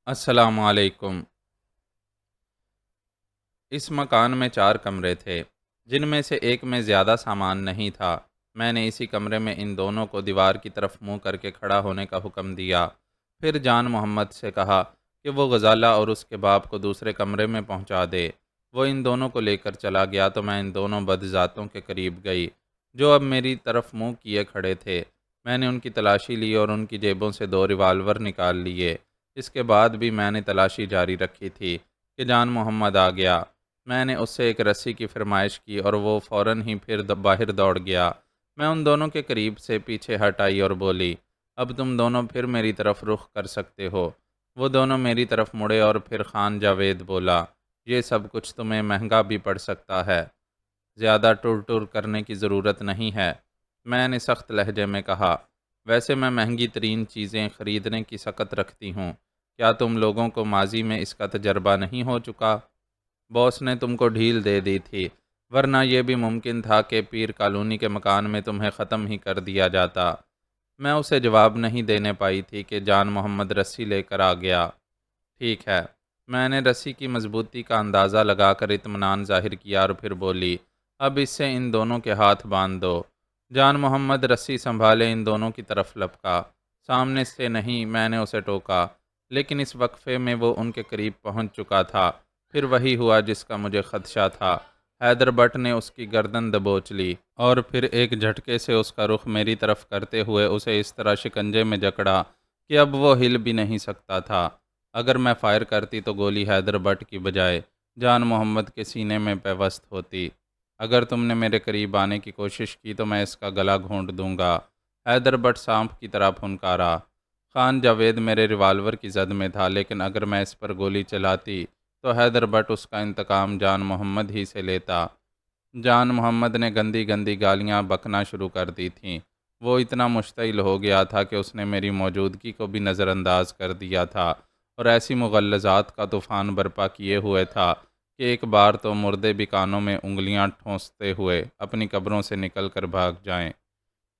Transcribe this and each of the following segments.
السلام علیکم۔ اس مکان میں 4 کمرے تھے، جن میں سے ایک میں زیادہ سامان نہیں تھا۔ میں نے اسی کمرے میں ان دونوں کو دیوار کی طرف منہ کر کے کھڑا ہونے کا حکم دیا۔ پھر جان محمد سے کہا کہ وہ غزالہ اور اس کے باپ کو دوسرے کمرے میں پہنچا دے۔ وہ ان دونوں کو لے کر چلا گیا تو میں ان دونوں بدذاتوں کے قریب گئی، جو اب میری طرف منہ کیے کھڑے تھے۔ میں نے ان کی تلاشی لی اور ان کی جیبوں سے 2 ریوالور نکال لیے۔ اس کے بعد بھی میں نے تلاشی جاری رکھی تھی کہ جان محمد آ گیا۔ میں نے اس سے ایک رسی کی فرمائش کی اور وہ فوراً ہی پھر باہر دوڑ گیا۔ میں ان دونوں کے قریب سے پیچھے ہٹ آئی اور بولی، اب تم دونوں پھر میری طرف رخ کر سکتے ہو۔ وہ دونوں میری طرف مڑے اور پھر خان جاوید بولا، یہ سب کچھ تمہیں مہنگا بھی پڑ سکتا ہے، زیادہ ٹر ٹر کرنے کی ضرورت نہیں ہے۔ میں نے سخت لہجے میں کہا، ویسے میں مہنگی ترین چیزیں خریدنے کی سکت رکھتی ہوں، کیا تم لوگوں کو ماضی میں اس کا تجربہ نہیں ہو چکا؟ باس نے تم کو ڈھیل دے دی تھی، ورنہ یہ بھی ممکن تھا کہ پیر کالونی کے مکان میں تمہیں ختم ہی کر دیا جاتا۔ میں اسے جواب نہیں دینے پائی تھی کہ جان محمد رسی لے کر آ گیا۔ ٹھیک ہے، میں نے رسی کی مضبوطی کا اندازہ لگا کر اطمینان ظاہر کیا اور پھر بولی، اب اس سے ان دونوں کے ہاتھ باندھ دو۔ جان محمد رسی سنبھالے ان دونوں کی طرف لپکا، سامنے سے نہیں، میں نے اسے ٹوکا، لیکن اس وقفے میں وہ ان کے قریب پہنچ چکا تھا۔ پھر وہی ہوا جس کا مجھے خدشہ تھا۔ حیدر بٹ نے اس کی گردن دبوچ لی اور پھر ایک جھٹکے سے اس کا رخ میری طرف کرتے ہوئے اسے اس طرح شکنجے میں جکڑا کہ اب وہ ہل بھی نہیں سکتا تھا۔ اگر میں فائر کرتی تو گولی حیدر بٹ کی بجائے جان محمد کے سینے میں پیوست ہوتی۔ اگر تم نے میرے قریب آنے کی کوشش کی تو میں اس کا گلا گھونٹ دوں گا۔ حیدر بٹ سانپ کی طرح پھنکارا۔ خان جاوید میرے ریوالور کی زد میں تھا، لیکن اگر میں اس پر گولی چلاتی تو حیدر بٹ اس کا انتقام جان محمد ہی سے لیتا۔ جان محمد نے گندی گندی گالیاں بکنا شروع کر دی تھیں۔ وہ اتنا مشتعل ہو گیا تھا کہ اس نے میری موجودگی کو بھی نظر انداز کر دیا تھا اور ایسی مغلظات کا طوفان برپا کیے ہوئے تھا کہ ایک بار تو مردے بھی کانوں میں انگلیاں ٹھونستے ہوئے اپنی قبروں سے نکل کر بھاگ جائیں۔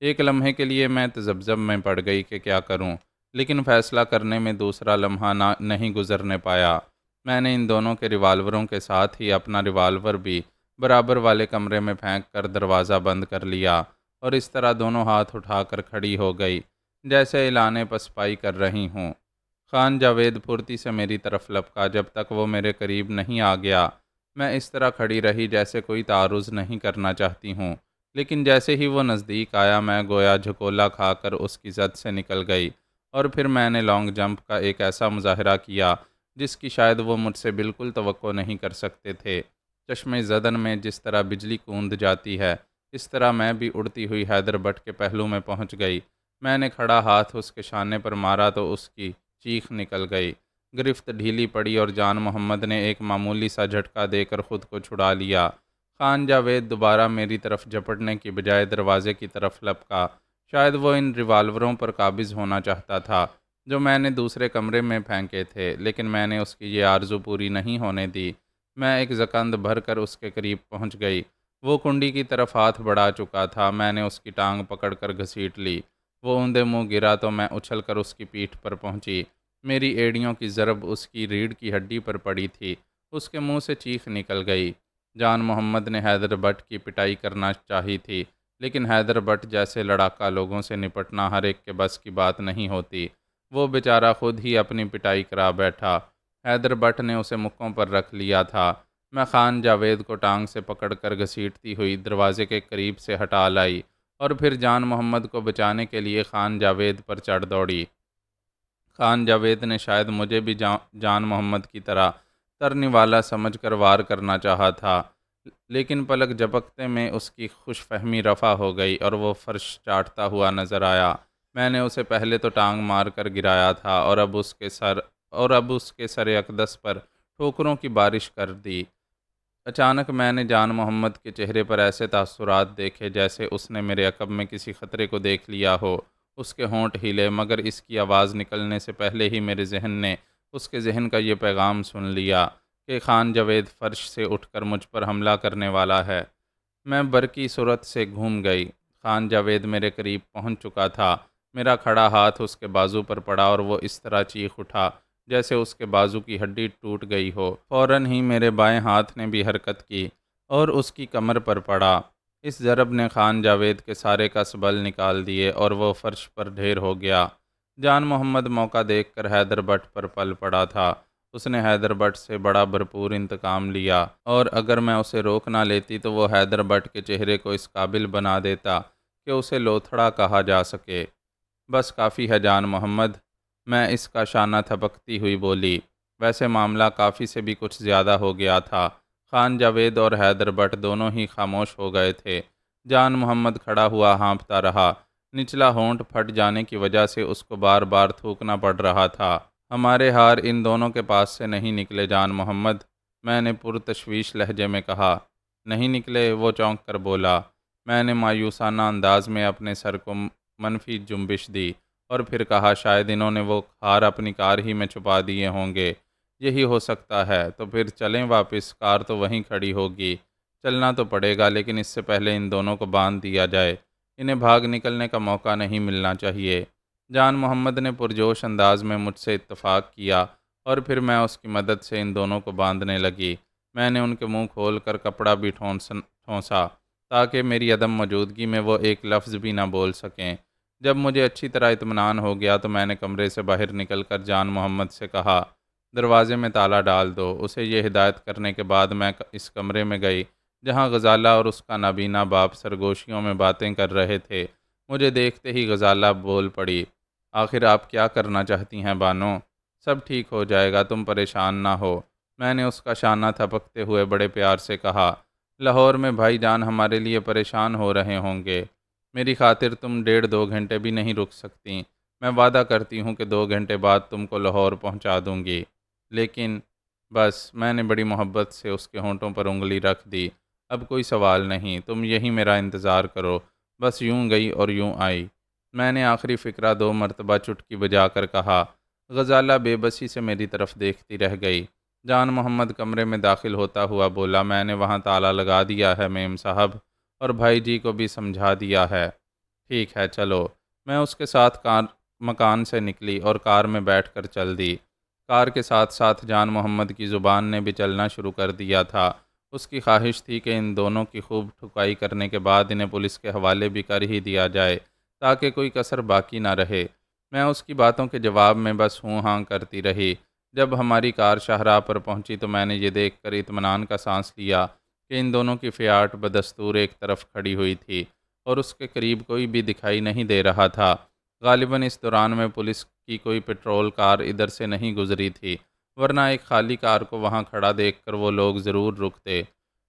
ایک لمحے کے لیے میں تذبذب میں پڑ گئی کہ کیا کروں، لیکن فیصلہ کرنے میں دوسرا لمحہ نہیں گزرنے پایا۔ میں نے ان دونوں کے ریوالوروں کے ساتھ ہی اپنا ریوالور بھی برابر والے کمرے میں پھینک کر دروازہ بند کر لیا اور اس طرح دونوں ہاتھ اٹھا کر کھڑی ہو گئی جیسے اعلان پسپائی کر رہی ہوں۔ خان جاوید پھرتی سے میری طرف لپکا۔ جب تک وہ میرے قریب نہیں آ گیا میں اس طرح کھڑی رہی جیسے کوئی تعارض نہیں کرنا چاہتی ہوں، لیکن جیسے ہی وہ نزدیک آیا میں گویا جھکولا کھا کر اس کی زد سے نکل گئی اور پھر میں نے لانگ جمپ کا ایک ایسا مظاہرہ کیا جس کی شاید وہ مجھ سے بالکل توقع نہیں کر سکتے تھے۔ چشمِ زدن میں جس طرح بجلی کوند جاتی ہے، اس طرح میں بھی اڑتی ہوئی حیدر بٹ کے پہلو میں پہنچ گئی۔ میں نے کھڑا ہاتھ اس کے شانے پر مارا تو اس کی چیخ نکل گئی۔ گرفت ڈھیلی پڑی اور جان محمد نے ایک معمولی سا جھٹکا دے کر خود کو چھڑا لیا۔ خان جاوید دوبارہ میری طرف جھپٹنے کی بجائے دروازے کی طرف لپکا۔ شاید وہ ان ریوالوروں پر قابض ہونا چاہتا تھا جو میں نے دوسرے کمرے میں پھینکے تھے، لیکن میں نے اس کی یہ آرزو پوری نہیں ہونے دی۔ میں ایک زکند بھر کر اس کے قریب پہنچ گئی۔ وہ کنڈی کی طرف ہاتھ بڑھا چکا تھا۔ میں نے اس کی ٹانگ پکڑ کر گھسیٹ لی۔ وہ اوندے منہ گرا تو میں اچھل کر اس کی پیٹھ پر پہنچی۔ میری ایڑیوں کی ضرب اس کی ریڑھ کی ہڈی پر پڑی تھی۔ اس کے منہ سے چیخ نکل گئی۔ جان محمد نے حیدر بٹ کی پٹائی کرنا چاہی تھی، لیکن حیدر بٹ جیسے لڑاکا لوگوں سے نپٹنا ہر ایک کے بس کی بات نہیں ہوتی۔ وہ بیچارہ خود ہی اپنی پٹائی کرا بیٹھا۔ حیدر بٹ نے اسے مکوں پر رکھ لیا تھا۔ میں خان جاوید کو ٹانگ سے پکڑ کر گھسیٹتی ہوئی دروازے کے قریب سے ہٹا لائی اور پھر جان محمد کو بچانے کے لیے خان جاوید پر چڑھ دوڑی۔ خان جاوید نے شاید مجھے بھی جان محمد کی طرح ترنے والا سمجھ کر وار کرنا چاہا تھا، لیکن پلک جھپکتے میں اس کی خوش فہمی رفع ہو گئی اور وہ فرش چاٹتا ہوا نظر آیا۔ میں نے اسے پہلے تو ٹانگ مار کر گرایا تھا اور اب اس کے سر اقدس پر ٹھوکروں کی بارش کر دی۔ اچانک میں نے جان محمد کے چہرے پر ایسے تاثرات دیکھے جیسے اس نے میرے عقب میں کسی خطرے کو دیکھ لیا ہو۔ اس کے ہونٹ ہلے، مگر اس کی آواز نکلنے سے پہلے ہی میرے ذہن نے اس کے ذہن کا یہ پیغام سن لیا کہ خان جاوید فرش سے اٹھ کر مجھ پر حملہ کرنے والا ہے۔ میں برقی صورت سے گھوم گئی۔ خان جاوید میرے قریب پہنچ چکا تھا۔ میرا کھڑا ہاتھ اس کے بازو پر پڑا اور وہ اس طرح چیخ اٹھا جیسے اس کے بازو کی ہڈی ٹوٹ گئی ہو۔ فوراً ہی میرے بائیں ہاتھ نے بھی حرکت کی اور اس کی کمر پر پڑا۔ اس ضرب نے خان جاوید کے سارے کس بل نکال دیے اور وہ فرش پر ڈھیر ہو گیا۔ جان محمد موقع دیکھ کر حیدر بٹ پر پل پڑا تھا۔ اس نے حیدر بٹ سے بڑا بھرپور انتقام لیا، اور اگر میں اسے روک نہ لیتی تو وہ حیدر بٹ کے چہرے کو اس قابل بنا دیتا کہ اسے لوتھڑا کہا جا سکے۔ بس کافی ہے جان محمد، میں اس کا شانہ تھپکتی ہوئی بولی۔ ویسے معاملہ کافی سے بھی کچھ زیادہ ہو گیا تھا۔ خان جاوید اور حیدر بٹ دونوں ہی خاموش ہو گئے تھے۔ جان محمد کھڑا ہوا ہانپتا رہا۔ نچلا ہونٹ پھٹ جانے کی وجہ سے اس کو بار بار تھوکنا پڑ رہا تھا۔ ہمارے ہار ان دونوں کے پاس سے نہیں نکلے جان محمد، میں نے پرتشویش لہجے میں کہا۔ نہیں نکلے؟ وہ چونک کر بولا۔ میں نے مایوسانہ انداز میں اپنے سر کو منفی جنبش دی اور پھر کہا، شاید انہوں نے وہ ہار اپنی کار ہی میں چھپا دیے ہوں گے۔ یہی ہو سکتا ہے۔ تو پھر چلیں واپس، کار تو وہیں کھڑی ہوگی۔ چلنا تو پڑے گا، لیکن اس سے پہلے ان دونوں کو باندھ دیا جائے۔ انہیں بھاگ نکلنے کا موقع نہیں ملنا چاہیے۔ جان محمد نے پرجوش انداز میں مجھ سے اتفاق کیا اور پھر میں اس کی مدد سے ان دونوں کو باندھنے لگی۔ میں نے ان کے منہ کھول کر کپڑا بھی ٹھونسا تاکہ میری عدم موجودگی میں وہ ایک لفظ بھی نہ بول سکیں۔ جب مجھے اچھی طرح اطمینان ہو گیا تو میں نے کمرے سے باہر نکل کر جان محمد سے کہا، دروازے میں تالا ڈال دو۔ اسے یہ ہدایت کرنے کے بعد میں اس کمرے میں گئی جہاں غزالہ اور اس کا نابینا باپ سرگوشیوں میں باتیں کر رہے تھے۔ مجھے دیکھتے ہی غزالہ بول پڑی، آخر آپ کیا کرنا چاہتی ہیں بانو؟ سب ٹھیک ہو جائے گا، تم پریشان نہ ہو۔ میں نے اس کا شانہ تھپکتے ہوئے بڑے پیار سے کہا، لاہور میں بھائی جان ہمارے لیے پریشان ہو رہے ہوں گے۔ میری خاطر تم 1.5-2 گھنٹے بھی نہیں رک سکتی؟ میں وعدہ کرتی ہوں کہ 2 گھنٹے بعد تم کو لاہور پہنچا دوں گی۔ لیکن بس، میں نے بڑی محبت سے اس کے ہونٹوں پر انگلی رکھ دی، اب کوئی سوال نہیں، تم یہی میرا انتظار کرو۔ بس یوں گئی اور یوں آئی۔ میں نے آخری فقرہ 2 مرتبہ چٹکی بجا کر کہا۔ غزالہ بے بسی سے میری طرف دیکھتی رہ گئی۔ جان محمد کمرے میں داخل ہوتا ہوا بولا، میں نے وہاں تالا لگا دیا ہے میم صاحب، اور بھائی جی کو بھی سمجھا دیا ہے۔ ٹھیک ہے، چلو۔ میں اس کے ساتھ مکان سے نکلی اور کار میں بیٹھ کر چل دی۔ کار کے ساتھ ساتھ جان محمد کی زبان نے بھی چلنا شروع کر دیا تھا۔ اس کی خواہش تھی کہ ان دونوں کی خوب ٹھکائی کرنے کے بعد انہیں پولیس کے حوالے بھی کر ہی دیا جائے تاکہ کوئی کسر باقی نہ رہے۔ میں اس کی باتوں کے جواب میں بس ہوں ہاں کرتی رہی۔ جب ہماری کار شاہراہ پر پہنچی تو میں نے یہ دیکھ کر اطمینان کا سانس لیا کہ ان دونوں کی فیاٹ بدستور ایک طرف کھڑی ہوئی تھی اور اس کے قریب کوئی بھی دکھائی نہیں دے رہا تھا۔ غالباً اس دوران میں پولیس کی کوئی پیٹرول کار ادھر سے نہیں گزری تھی، ورنہ ایک خالی کار کو وہاں کھڑا دیکھ کر وہ لوگ ضرور رکتے۔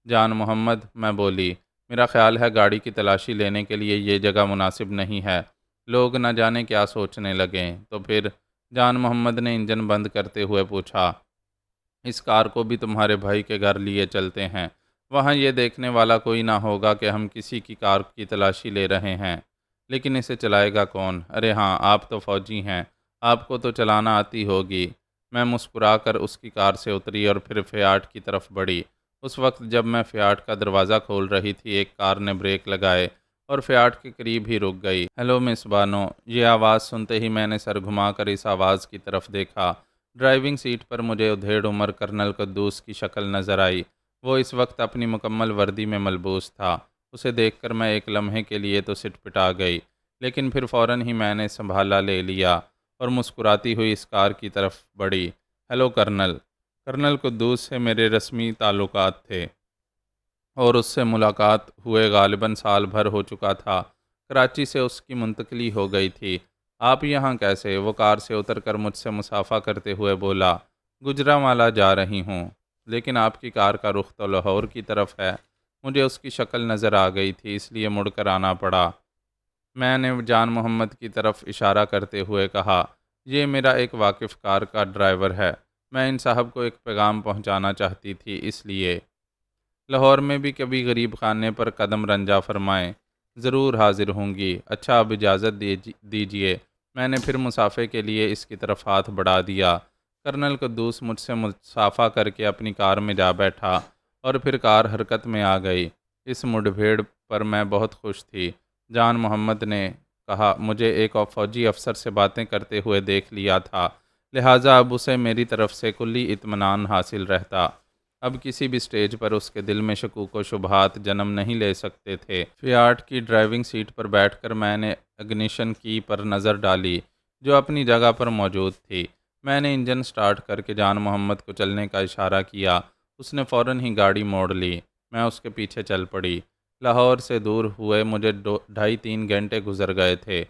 جان محمد، میں بولی، میرا خیال ہے گاڑی کی تلاشی لینے کے لیے یہ جگہ مناسب نہیں ہے، لوگ نہ جانے کیا سوچنے لگیں۔ تو پھر جان محمد نے انجن بند کرتے ہوئے پوچھا، اس کار کو بھی تمہارے بھائی کے گھر لیے چلتے ہیں؟ وہاں یہ دیکھنے والا کوئی نہ ہوگا کہ ہم کسی کی کار کی تلاشی لے رہے ہیں، لیکن اسے چلائے گا کون؟ ارے ہاں، آپ تو فوجی ہیں، آپ کو تو چلانا آتی ہوگی۔ میں مسکرا کر اس کی کار سے اتری اور پھر فیاٹ کی طرف بڑھی۔ اس وقت جب میں فیاٹ کا دروازہ کھول رہی تھی، ایک کار نے بریک لگائے اور فیاٹ کے قریب ہی رک گئی۔ ہیلو مس بانو، یہ آواز سنتے ہی میں نے سر گھما کر اس آواز کی طرف دیکھا۔ ڈرائیونگ سیٹ پر مجھے ادھیڑ عمر کرنل قدوس کی شکل نظر آئی۔ وہ اس وقت اپنی مکمل وردی میں ملبوس تھا۔ اسے دیکھ کر میں ایک لمحے کے لیے تو سٹ پٹا گئی، لیکن پھر فوراً ہی میں نے سنبھالا لے لیا اور مسکراتی ہوئی اس کار کی طرف بڑھی۔ Hello colonel. کرنل قدوس سے میرے رسمی تعلقات تھے اور اس سے ملاقات ہوئے غالباً سال بھر ہو چکا تھا۔ کراچی سے اس کی منتقلی ہو گئی تھی۔ آپ یہاں کیسے؟ وہ کار سے اتر کر مجھ سے مصافحہ کرتے ہوئے بولا، گجرانوالہ جا رہی ہوں، لیکن آپ کی کار کا رخ تو لاہور کی طرف ہے۔ مجھے اس کی شکل نظر آ گئی تھی، اس لیے مڑ کر آنا پڑا۔ میں نے جان محمد کی طرف اشارہ کرتے ہوئے کہا، یہ میرا ایک واقف کار کا ڈرائیور ہے، میں ان صاحب کو ایک پیغام پہنچانا چاہتی تھی، اس لیے۔ لاہور میں بھی کبھی غریب خانے پر قدم رنجا فرمائیں، ضرور حاضر ہوں گی۔ اچھا، اب اجازت دیجیے۔ میں نے پھر مصافحے کے لیے اس کی طرف ہاتھ بڑھا دیا۔ کرنل قدوس مجھ سے مصافحہ کر کے اپنی کار میں جا بیٹھا اور پھر کار حرکت میں آ گئی۔ اس مڈ بھیڑ پر میں بہت خوش تھی۔ جان محمد نے کہا، مجھے ایک فوجی افسر سے باتیں کرتے ہوئے دیکھ لیا تھا، لہٰذا اب اسے میری طرف سے کلی اطمینان حاصل رہتا۔ اب کسی بھی سٹیج پر اس کے دل میں شکوک و شبہات جنم نہیں لے سکتے تھے۔ فیاٹ کی ڈرائیونگ سیٹ پر بیٹھ کر میں نے اگنیشن کی پر نظر ڈالی جو اپنی جگہ پر موجود تھی۔ میں نے انجن سٹارٹ کر کے جان محمد کو چلنے کا اشارہ کیا۔ اس نے فوراً ہی گاڑی موڑ لی۔ میں اس کے پیچھے چل پڑی۔ لاہور سے دور ہوئے مجھے 2.5-3 گھنٹے گزر گئے تھے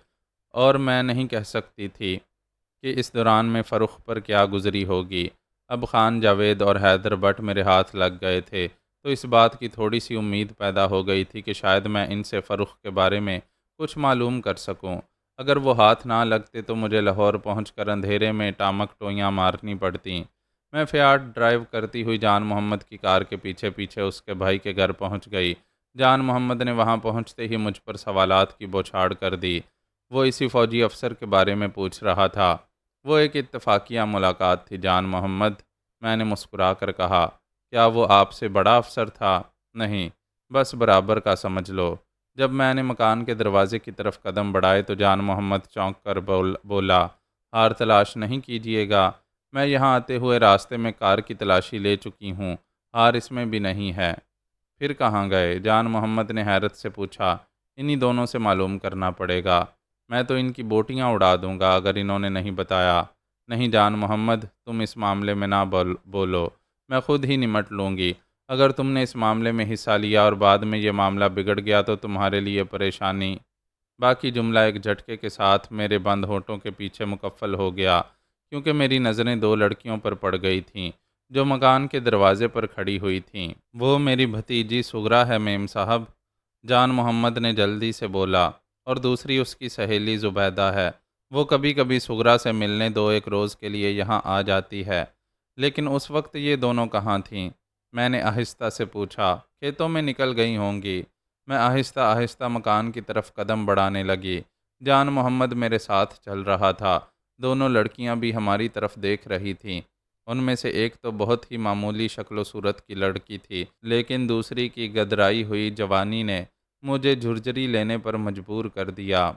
اور میں نہیں کہہ سکتی تھی کہ اس دوران میں فرخ پر کیا گزری ہوگی۔ اب خان جاوید اور حیدر بٹ میرے ہاتھ لگ گئے تھے تو اس بات کی تھوڑی سی امید پیدا ہو گئی تھی کہ شاید میں ان سے فرخ کے بارے میں کچھ معلوم کر سکوں۔ اگر وہ ہاتھ نہ لگتے تو مجھے لاہور پہنچ کر اندھیرے میں ٹامک ٹوئیاں مارنی پڑتیں۔ میں فیاٹ ڈرائیو کرتی ہوئی جان محمد کی کار کے پیچھے پیچھے اس کے بھائی کے گھر پہنچ گئی۔ جان محمد نے وہاں پہنچتے ہی مجھ پر سوالات کی بوچھاڑ کر دی۔ وہ اسی فوجی افسر کے بارے میں پوچھ رہا تھا۔ وہ ایک اتفاقیہ ملاقات تھی جان محمد، میں نے مسکرا کر کہا۔ کیا وہ آپ سے بڑا افسر تھا؟ نہیں، بس برابر کا سمجھ لو۔ جب میں نے مکان کے دروازے کی طرف قدم بڑھائے تو جان محمد چونک کر بولا، ہار تلاش نہیں کیجیے گا، میں یہاں آتے ہوئے راستے میں کار کی تلاشی لے چکی ہوں، ہار اس میں بھی نہیں ہے۔ پھر کہاں گئے؟ جان محمد نے حیرت سے پوچھا۔ انہی دونوں سے معلوم کرنا پڑے گا، میں تو ان کی بوٹیاں اڑا دوں گا اگر انہوں نے نہیں بتایا۔ نہیں جان محمد، تم اس معاملے میں نہ بولو، میں خود ہی نمٹ لوں گی۔ اگر تم نے اس معاملے میں حصہ لیا اور بعد میں یہ معاملہ بگڑ گیا تو تمہارے لیے پریشانی۔ باقی جملہ ایک جھٹکے کے ساتھ میرے بند ہونٹوں کے پیچھے مکفل ہو گیا کیونکہ میری نظریں 2 لڑکیوں پر پڑ گئی تھیں جو مکان کے دروازے پر کھڑی ہوئی تھیں۔ وہ میری بھتیجی سغرا ہے میم صاحب، جان محمد نے جلدی سے بولا، اور دوسری اس کی سہیلی زبیدہ ہے۔ وہ کبھی کبھی سغرا سے ملنے 2-1 روز کے لیے یہاں آ جاتی ہے۔ لیکن اس وقت یہ دونوں کہاں تھیں؟ میں نے آہستہ سے پوچھا۔ کھیتوں میں نکل گئی ہوں گی۔ میں آہستہ آہستہ مکان کی طرف قدم بڑھانے لگی۔ جان محمد میرے ساتھ چل رہا تھا۔ دونوں لڑکیاں بھی ہماری طرف دیکھ رہی تھیں۔ ان میں سے ایک تو بہت ہی معمولی شکل و صورت کی لڑکی تھی، لیکن دوسری کی گدرائی ہوئی جوانی نے مجھے جھرجھری لینے پر مجبور کر دیا۔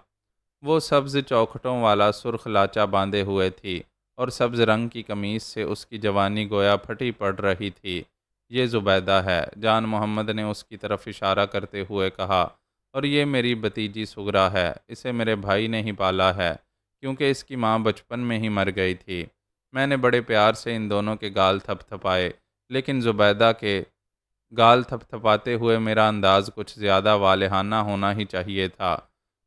وہ سبز چوکھٹوں والا سرخ لاچا باندھے ہوئے تھی اور سبز رنگ کی قمیص سے اس کی جوانی گویا پھٹی پڑ رہی تھی۔ یہ زبیدہ ہے، جان محمد نے اس کی طرف اشارہ کرتے ہوئے کہا، اور یہ میری بھتیجی سغرا ہے، اسے میرے بھائی نے ہی پالا ہے کیونکہ اس کی ماں بچپن میں ہی مر گئی تھی۔ میں نے بڑے پیار سے ان دونوں کے گال تھپ تھپائے، لیکن زبیدہ کے گال تھپ تھپاتے ہوئے میرا انداز کچھ زیادہ والہانہ ہونا ہی چاہیے تھا۔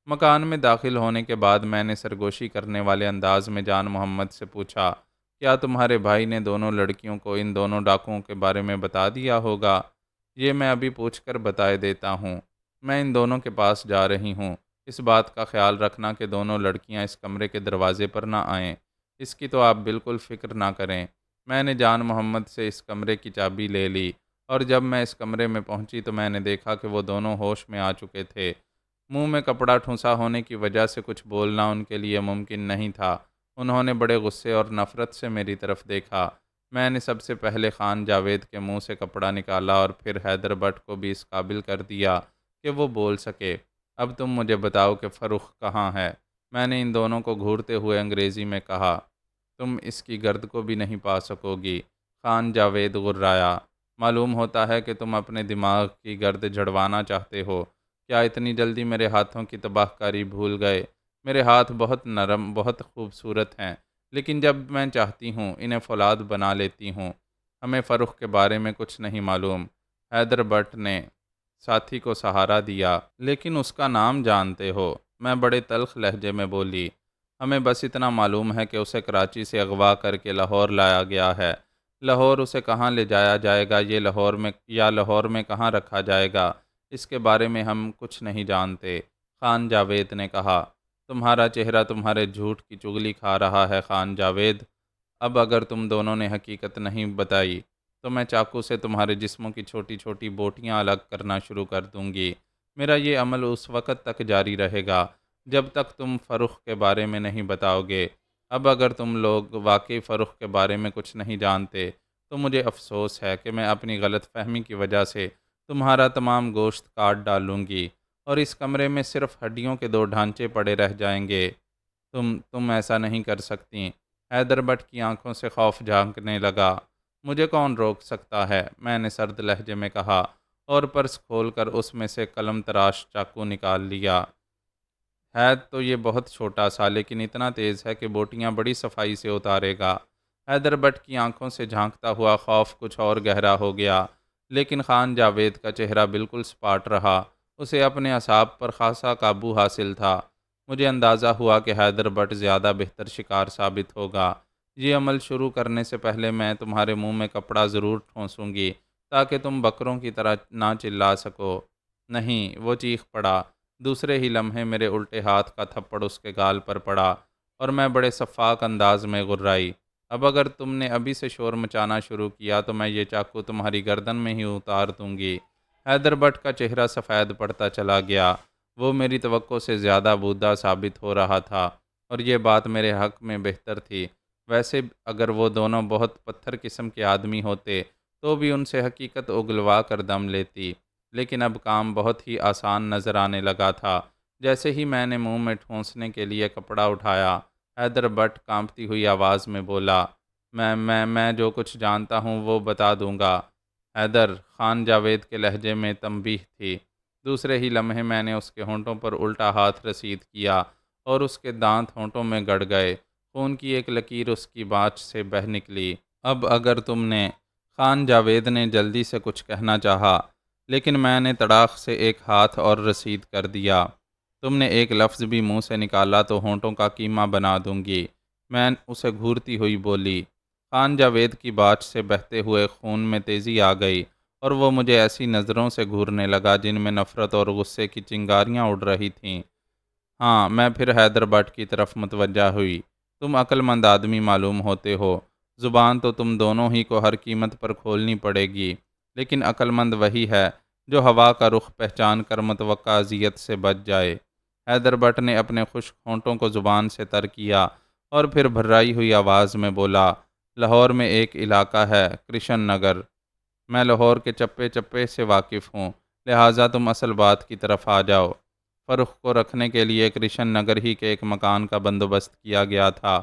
مکان میں داخل ہونے کے بعد میں نے سرگوشی کرنے والے انداز میں جان محمد سے پوچھا، کیا تمہارے بھائی نے دونوں لڑکیوں کو ان دونوں ڈاکوؤں کے بارے میں بتا دیا ہوگا؟ یہ میں ابھی پوچھ کر بتائے دیتا ہوں۔ میں ان دونوں کے پاس جا رہی ہوں۔ اس بات کا خیال رکھنا کہ دونوں لڑکیاں اس کمرے کے دروازے پر نہ آئیں۔ اس کی تو آپ بالکل فکر نہ کریں۔ میں نے جان محمد سے اس کمرے کی چابی لے لی اور جب میں اس کمرے میں پہنچی تو میں نے دیکھا کہ وہ دونوں ہوش میں آ چکے تھے۔ منہ میں کپڑا ٹھونسا ہونے کی وجہ سے کچھ بولنا ان کے لیے ممکن نہیں تھا۔ انہوں نے بڑے غصے اور نفرت سے میری طرف دیکھا۔ میں نے سب سے پہلے خان جاوید کے منہ سے کپڑا نکالا اور پھر حیدر بٹ کو بھی اس قابل کر دیا کہ وہ بول سکے۔ اب تم مجھے بتاؤ کہ فرخ کہاں ہے؟ میں نے ان دونوں کو گھورتے ہوئے انگریزی میں کہا۔ تم اس کی گرد کو بھی نہیں پا سکو گی، خان جاوید غرایا۔ معلوم ہوتا ہے کہ تم اپنے دماغ کی گرد جھڑوانا چاہتے ہو۔ کیا اتنی جلدی میرے ہاتھوں کی تباہ کاری بھول گئے؟ میرے ہاتھ بہت نرم، بہت خوبصورت ہیں، لیکن جب میں چاہتی ہوں انہیں فولاد بنا لیتی ہوں۔ ہمیں فرخ کے بارے میں کچھ نہیں معلوم۔ حیدر بٹ نے ساتھی کو سہارا دیا۔ لیکن اس کا نام جانتے ہو؟ میں بڑے تلخ لہجے میں بولی۔ ہمیں بس اتنا معلوم ہے کہ اسے کراچی سے اغوا کر کے لاہور لایا گیا ہے۔ لاہور اسے کہاں لے جایا جائے گا لاہور میں کہاں رکھا جائے گا، اس کے بارے میں ہم کچھ نہیں جانتے، خان جاوید نے کہا۔ تمہارا چہرہ تمہارے جھوٹ کی چغلی کھا رہا ہے خان جاوید۔ اب اگر تم دونوں نے حقیقت نہیں بتائی تو میں چاقو سے تمہارے جسموں کی چھوٹی چھوٹی بوٹیاں الگ کرنا شروع کر دوں گی۔ میرا یہ عمل اس وقت تک جاری رہے گا جب تک تم فرخ کے بارے میں نہیں بتاؤ گے۔ اب اگر تم لوگ واقعی فرخ کے بارے میں کچھ نہیں جانتے تو مجھے افسوس ہے کہ میں اپنی غلط فہمی کی وجہ سے تمہارا تمام گوشت کاٹ ڈالوں گی اور اس کمرے میں صرف ہڈیوں کے 2 ڈھانچے پڑے رہ جائیں گے۔ تم ایسا نہیں کر سکتی۔ حیدر بٹ کی آنکھوں سے خوف جھانکنے لگا۔ مجھے کون روک سکتا ہے، میں نے سرد لہجے میں کہا، اور پرس کھول کر اس میں سے قلم تراش چاقو نکال لیا۔ ہے تو یہ بہت چھوٹا سا، لیکن اتنا تیز ہے کہ بوٹیاں بڑی صفائی سے اتارے گا۔ حیدر بٹ کی آنکھوں سے جھانکتا ہوا خوف کچھ اور گہرا ہو گیا، لیکن خان جاوید کا چہرہ بالکل سپاٹ رہا۔ اسے اپنے اعصاب پر خاصا قابو حاصل تھا۔ مجھے اندازہ ہوا کہ حیدر بٹ زیادہ بہتر شکار ثابت ہوگا۔ یہ عمل شروع کرنے سے پہلے میں تمہارے منہ میں کپڑا ضرور ٹھونسوں گی، تاکہ تم بکروں کی طرح نہ چلا سکو۔ نہیں، وہ چیخ پڑا۔ دوسرے ہی لمحے میرے الٹے ہاتھ کا تھپڑ اس کے گال پر پڑا اور میں بڑے شفاق انداز میں غرائی۔ اب اگر تم نے ابھی سے شور مچانا شروع کیا تو میں یہ چاقو تمہاری گردن میں ہی اتار دوں گی۔ حیدر بٹ کا چہرہ سفید پڑتا چلا گیا۔ وہ میری توقع سے زیادہ بودھا ثابت ہو رہا تھا، اور یہ بات میرے حق میں بہتر تھی۔ ویسے اگر وہ دونوں بہت پتھر قسم کے آدمی ہوتے تو بھی ان سے حقیقت اگلوا کر دم لیتی، لیکن اب کام بہت ہی آسان نظر آنے لگا تھا۔ جیسے ہی میں نے منہ میں ٹھونسنے کے لیے کپڑا اٹھایا، حیدر بٹ کانپتی ہوئی آواز میں بولا، میں جو کچھ جانتا ہوں وہ بتا دوں گا۔ حیدر، خان جاوید کے لہجے میں تنبیہ تھی۔ دوسرے ہی لمحے میں نے اس کے ہونٹوں پر الٹا ہاتھ رسید کیا اور اس کے دانت ہونٹوں میں گڑ گئے۔ خون کی ایک لکیر اس کی بانچ سے بہہ نکلی۔ اب اگر تم نے، خان جاوید نے جلدی سے کچھ کہنا چاہا، لیکن میں نے تڑاق سے ایک ہاتھ اور رسید کر دیا۔ تم نے ایک لفظ بھی منہ سے نکالا تو ہونٹوں کا کیما بنا دوں گی، میں اسے گھورتی ہوئی بولی۔ خان جاوید کی باچھ سے بہتے ہوئے خون میں تیزی آ گئی اور وہ مجھے ایسی نظروں سے گھورنے لگا جن میں نفرت اور غصے کی چنگاریاں اڑ رہی تھیں۔ ہاں، میں پھر حیدر بٹ کی طرف متوجہ ہوئی۔ تم عقل مند آدمی معلوم ہوتے ہو۔ زبان تو تم دونوں ہی کو ہر قیمت پر کھولنی پڑے گی، لیکن عقل مند وہی ہے جو ہوا کا رخ پہچان کر متوقع اذیت سے بچ جائے۔ حیدر بٹ نے اپنے خشک ہونٹوں کو زبان سے تر کیا اور پھر بھررائی ہوئی آواز میں بولا، لاہور میں ایک علاقہ ہے کرشن نگر۔ میں لاہور کے چپے چپے سے واقف ہوں، لہٰذا تم اصل بات کی طرف آ جاؤ۔ فرخ کو رکھنے کے لیے کرشن نگر ہی کے ایک مکان کا بندوبست کیا گیا تھا۔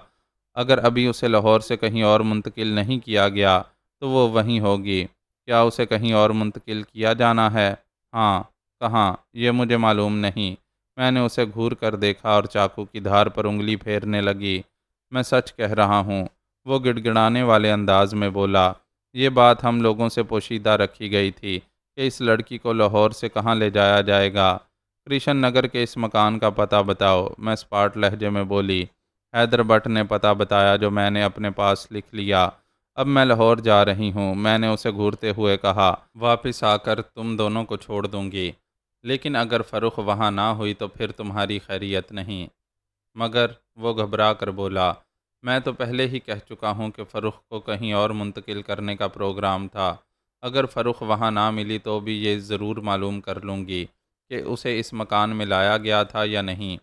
اگر ابھی اسے لاہور سے کہیں اور منتقل نہیں کیا گیا تو وہ وہیں ہوگی۔ کیا اسے کہیں اور منتقل کیا جانا ہے؟ ہاں، کہاں، یہ مجھے معلوم نہیں۔ میں نے اسے گھور کر دیکھا اور چاقو کی دھار پر انگلی پھیرنے لگی۔ میں سچ کہہ رہا ہوں، وہ گڑ گڑانے والے انداز میں بولا۔ یہ بات ہم لوگوں سے پوشیدہ رکھی گئی تھی کہ اس لڑکی کو لاہور سے کہاں لے جایا جائے گا۔ کرشن نگر کے اس مکان کا پتہ بتاؤ، میں سپاٹ لہجے میں بولی۔ حیدر بٹ نے پتہ بتایا جو میں نے اپنے پاس لکھ لیا۔ اب میں لاہور جا رہی ہوں، میں نے اسے گھورتے ہوئے کہا۔ واپس آ کر تم دونوں کو چھوڑ دوں گی، لیکن اگر فرخ وہاں نہ ہوئی تو پھر تمہاری خیریت نہیں۔ مگر، وہ گھبرا کر بولا، میں تو پہلے ہی کہہ چکا ہوں کہ فرخ کو کہیں اور منتقل کرنے کا پروگرام تھا۔ اگر فرخ وہاں نہ ملی تو بھی یہ ضرور معلوم کر لوں گی کہ اسے اس مکان میں لایا گیا تھا یا نہیں۔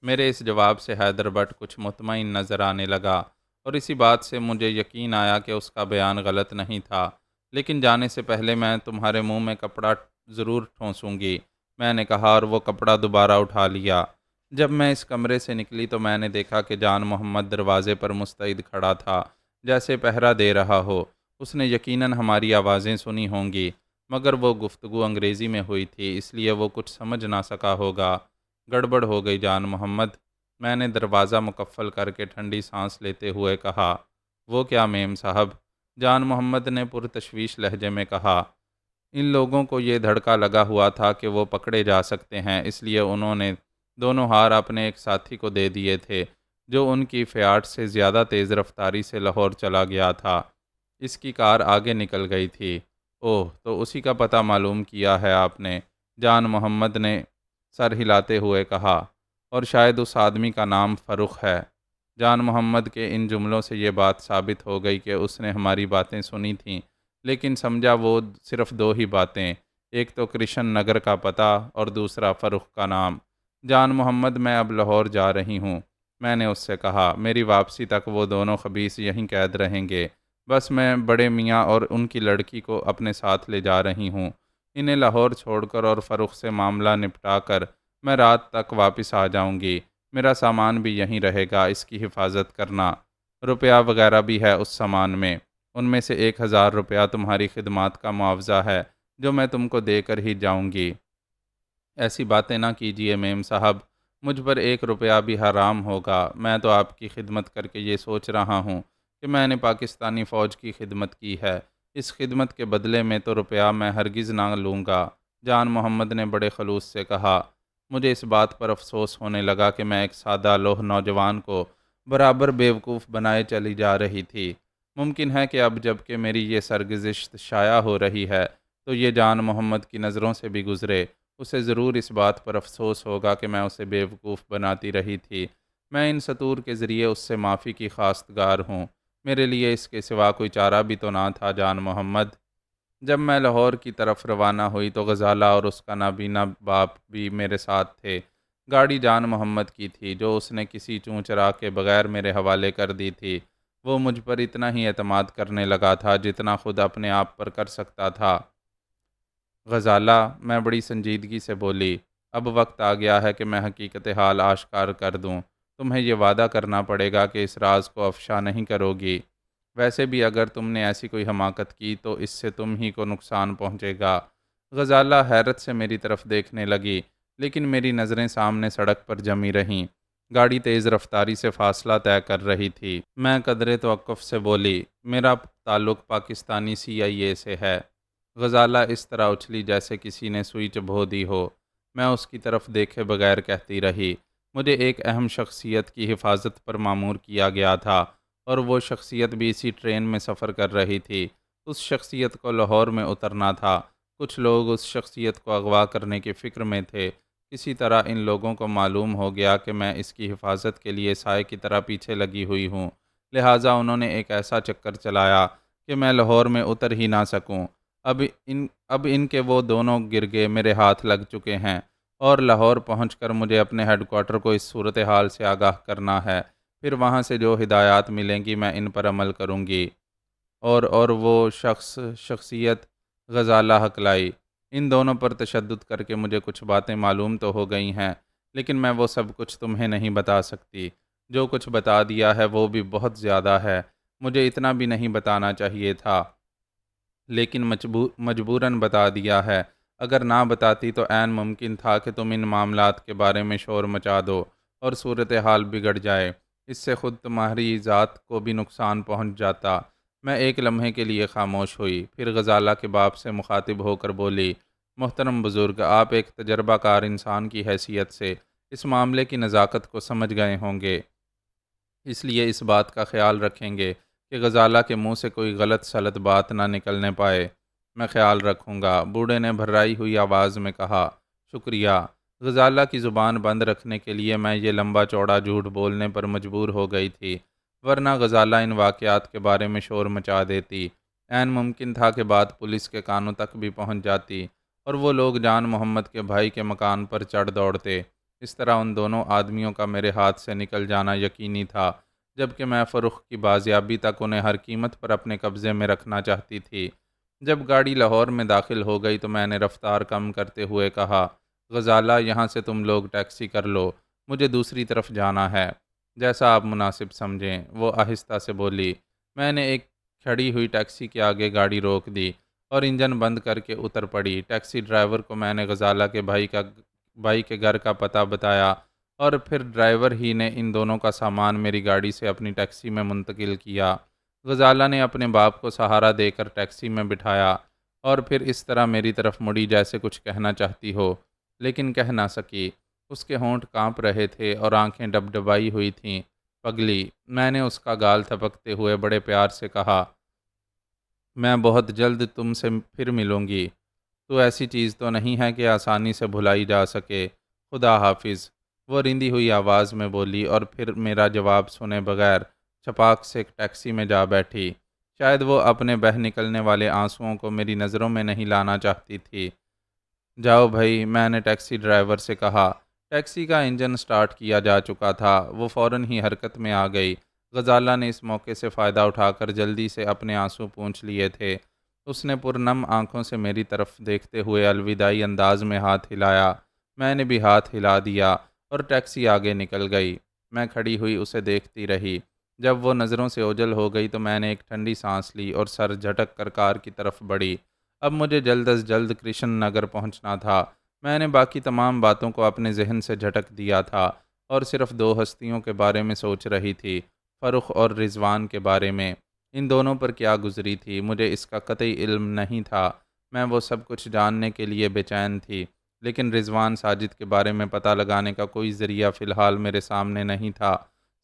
میرے اس جواب سے حیدر بٹ کچھ مطمئن نظر آنے لگا، اور اسی بات سے مجھے یقین آیا کہ اس کا بیان غلط نہیں تھا۔ لیکن جانے سے پہلے میں تمہارے منہ میں کپڑا ضرور ٹھونسوں گی، میں نے کہا، اور وہ کپڑا دوبارہ اٹھا لیا۔ جب میں اس کمرے سے نکلی تو میں نے دیکھا کہ جان محمد دروازے پر مستعد کھڑا تھا، جیسے پہرا دے رہا ہو۔ اس نے یقیناً ہماری آوازیں سنی ہوں گی، مگر وہ گفتگو انگریزی میں ہوئی تھی، اس لیے وہ کچھ سمجھ نہ سکا ہوگا۔ گڑبڑ ہو گئی جان محمد، میں نے دروازہ مقفل کر کے ٹھنڈی سانس لیتے ہوئے کہا۔ وہ کیا میم صاحب؟ جان محمد نے پرتشویش لہجے میں کہا۔ ان لوگوں کو یہ دھڑکا لگا ہوا تھا کہ وہ پکڑے جا سکتے ہیں، اس لیے انہوں نے دونوں ہار اپنے ایک ساتھی کو دے دیے تھے جو ان کی فیاٹ سے زیادہ تیز رفتاری سے لاہور چلا گیا تھا۔ اس کی کار آگے نکل گئی تھی۔ اوہ، تو اسی کا پتہ معلوم کیا ہے آپ نے؟ جان محمد نے سر ہلاتے ہوئے کہا۔ اور شاید اس آدمی کا نام فرخ ہے۔ جان محمد کے ان جملوں سے یہ بات ثابت ہو گئی کہ اس نے ہماری باتیں سنی تھیں، لیکن سمجھا وہ صرف دو ہی باتیں، ایک تو کرشن نگر کا پتہ اور دوسرا فرخ کا نام۔ جان محمد، میں اب لاہور جا رہی ہوں، میں نے اس سے کہا۔ میری واپسی تک وہ دونوں خبیث یہیں قید رہیں گے، بس میں بڑے میاں اور ان کی لڑکی کو اپنے ساتھ لے جا رہی ہوں۔ انہیں لاہور چھوڑ کر اور فرخ سے معاملہ نپٹا کر میں رات تک واپس آ جاؤں گی۔ میرا سامان بھی یہیں رہے گا، اس کی حفاظت کرنا۔ روپیہ وغیرہ بھی ہے اس سامان میں۔ ان میں سے 1000 روپیہ تمہاری خدمات کا معاوضہ ہے جو میں تم کو دے کر ہی جاؤں گی۔ ایسی باتیں نہ کیجیے میم صاحب، مجھ پر 1 روپیہ بھی حرام ہوگا۔ میں تو آپ کی خدمت کر کے یہ سوچ رہا ہوں کہ میں نے پاکستانی فوج کی خدمت کی ہے، اس خدمت کے بدلے میں تو روپیہ میں ہرگز نہ لوں گا۔ جان محمد نے بڑے خلوص سے کہا۔ مجھے اس بات پر افسوس ہونے لگا کہ میں ایک سادہ لوح نوجوان کو برابر بیوقوف بنائے چلی جا رہی تھی۔ ممکن ہے کہ اب جب کہ میری یہ سرگزشت شائع ہو رہی ہے تو یہ جان محمد کی نظروں سے بھی گزرے، اسے ضرور اس بات پر افسوس ہوگا کہ میں اسے بیوقوف بناتی رہی تھی۔ میں ان سطور کے ذریعے اس سے معافی کی خواستگار ہوں۔ میرے لیے اس کے سوا کوئی چارہ بھی تو نہ تھا جان محمد۔ جب میں لاہور کی طرف روانہ ہوئی تو غزالہ اور اس کا نابینا باپ بھی میرے ساتھ تھے۔ گاڑی جان محمد کی تھی جو اس نے کسی چوں چرا کے بغیر میرے حوالے کر دی تھی۔ وہ مجھ پر اتنا ہی اعتماد کرنے لگا تھا جتنا خود اپنے آپ پر کر سکتا تھا۔ غزالہ، میں بڑی سنجیدگی سے بولی، اب وقت آ گیا ہے کہ میں حقیقت حال آشکار کر دوں۔ تمہیں یہ وعدہ کرنا پڑے گا کہ اس راز کو افشا نہیں کرو گی۔ ویسے بھی اگر تم نے ایسی کوئی حماقت کی تو اس سے تم ہی کو نقصان پہنچے گا۔ غزالہ حیرت سے میری طرف دیکھنے لگی، لیکن میری نظریں سامنے سڑک پر جمی رہیں۔ گاڑی تیز رفتاری سے فاصلہ طے کر رہی تھی۔ میں قدرے توقف سے بولی، میرا تعلق پاکستانی CIA سے ہے۔ غزالہ اس طرح اچھلی جیسے کسی نے سوئی چبھو دی ہو۔ میں اس کی طرف دیکھے بغیر کہتی رہی، مجھے ایک اہم شخصیت کی حفاظت پر مامور کیا گیا تھا اور وہ شخصیت بھی اسی ٹرین میں سفر کر رہی تھی۔ اس شخصیت کو لاہور میں اترنا تھا۔ کچھ لوگ اس شخصیت کو اغوا کرنے کی فکر میں تھے۔ کسی طرح ان لوگوں کو معلوم ہو گیا کہ میں اس کی حفاظت کے لیے سائے کی طرح پیچھے لگی ہوئی ہوں، لہٰذا انہوں نے ایک ایسا چکر چلایا کہ میں لاہور میں اتر ہی نہ سکوں۔ اب ان کے وہ دونوں گرگے میرے ہاتھ لگ چکے ہیں اور لاہور پہنچ کر مجھے اپنے ہیڈ کوارٹر کو اس صورتحال سے آگاہ کرنا ہے۔ پھر وہاں سے جو ہدایات ملیں گی میں ان پر عمل کروں گی۔ اور وہ شخصیت، غزالہ ہکلائی، ان دونوں پر تشدد کر کے مجھے کچھ باتیں معلوم تو ہو گئی ہیں، لیکن میں وہ سب کچھ تمہیں نہیں بتا سکتی۔ جو کچھ بتا دیا ہے وہ بھی بہت زیادہ ہے، مجھے اتنا بھی نہیں بتانا چاہیے تھا، لیکن مجبوراً بتا دیا ہے۔ اگر نہ بتاتی تو عین ممکن تھا کہ تم ان معاملات کے بارے میں شور مچا دو اور صورتحال بگڑ جائے۔ اس سے خود تمہاری ذات کو بھی نقصان پہنچ جاتا۔ میں ایک لمحے کے لیے خاموش ہوئی، پھر غزالہ کے باپ سے مخاطب ہو کر بولی، محترم بزرگ، آپ ایک تجربہ کار انسان کی حیثیت سے اس معاملے کی نزاکت کو سمجھ گئے ہوں گے، اس لیے اس بات کا خیال رکھیں گے کہ غزالہ کے منہ سے کوئی غلط سلط بات نہ نکلنے پائے۔ میں خیال رکھوں گا، بوڑھے نے بھرائی ہوئی آواز میں کہا۔ شکریہ۔ غزالہ کی زبان بند رکھنے کے لیے میں یہ لمبا چوڑا جھوٹ بولنے پر مجبور ہو گئی تھی، ورنہ غزالہ ان واقعات کے بارے میں شور مچا دیتی۔ عین ممکن تھا کہ بات پولیس کے کانوں تک بھی پہنچ جاتی اور وہ لوگ جان محمد کے بھائی کے مکان پر چڑھ دوڑتے۔ اس طرح ان دونوں آدمیوں کا میرے ہاتھ سے نکل جانا یقینی تھا، جبکہ میں فروخت کی بازیابی تک انہیں ہر قیمت پر اپنے قبضے میں رکھنا چاہتی تھی۔ جب گاڑی لاہور میں داخل ہو گئی تو میں نے رفتار کم کرتے ہوئے کہا، غزالہ، یہاں سے تم لوگ ٹیکسی کر لو، مجھے دوسری طرف جانا ہے۔ جیسا آپ مناسب سمجھیں، وہ آہستہ سے بولی۔ میں نے ایک کھڑی ہوئی ٹیکسی کے آگے گاڑی روک دی اور انجن بند کر کے اتر پڑی۔ ٹیکسی ڈرائیور کو میں نے غزالہ کے بھائی کے گھر کا پتہ بتایا اور پھر ڈرائیور ہی نے ان دونوں کا سامان میری گاڑی سے اپنی ٹیکسی میں منتقل کیا۔ غزالہ نے اپنے باپ کو سہارا دے کر ٹیکسی میں بٹھایا اور پھر اس طرح میری طرف مڑی جیسے کچھ کہنا چاہتی ہو، لیکن کہہ نہ سکی۔ اس کے ہونٹ کانپ رہے تھے اور آنکھیں ڈبڈبائی ہوئی تھیں۔ پگلی، میں نے اس کا گال تھپکتے ہوئے بڑے پیار سے کہا، میں بہت جلد تم سے پھر ملوں گی۔ تو ایسی چیز تو نہیں ہے کہ آسانی سے بھلائی جا سکے۔ خدا حافظ، وہ رندی ہوئی آواز میں بولی اور پھر میرا جواب سنے بغیر چھپاک سے ٹیکسی میں جا بیٹھی۔ شاید وہ اپنے بہہ نکلنے والے آنسوؤں کو میری نظروں میں نہیں لانا چاہتی تھی۔ جاؤ بھائی، میں نے ٹیکسی ڈرائیور سے کہا۔ ٹیکسی کا انجن سٹارٹ کیا جا چکا تھا، وہ فوراً ہی حرکت میں آ گئی۔ غزالہ نے اس موقع سے فائدہ اٹھا کر جلدی سے اپنے آنسو پونچھ لیے تھے۔ اس نے پرنم آنکھوں سے میری طرف دیکھتے ہوئے الوداعی انداز میں ہاتھ ہلایا۔ میں نے بھی ہاتھ ہلا دیا اور ٹیکسی آگے نکل گئی۔ میں کھڑی ہوئی اسے دیکھتی رہی۔ جب وہ نظروں سے اوجھل ہو گئی تو میں نے ایک ٹھنڈی سانس لی اور سر جھٹک کر کار کی طرف بڑھی۔ اب مجھے جلد از جلد کرشن نگر پہنچنا تھا۔ میں نے باقی تمام باتوں کو اپنے ذہن سے جھٹک دیا تھا اور صرف دو ہستیوں کے بارے میں سوچ رہی تھی، فرخ اور رضوان کے بارے میں۔ ان دونوں پر کیا گزری تھی مجھے اس کا قطعی علم نہیں تھا۔ میں وہ سب کچھ جاننے کے لیے بے چین تھی، لیکن رضوان ساجد کے بارے میں پتہ لگانے کا کوئی ذریعہ فی الحال میرے سامنے نہیں تھا۔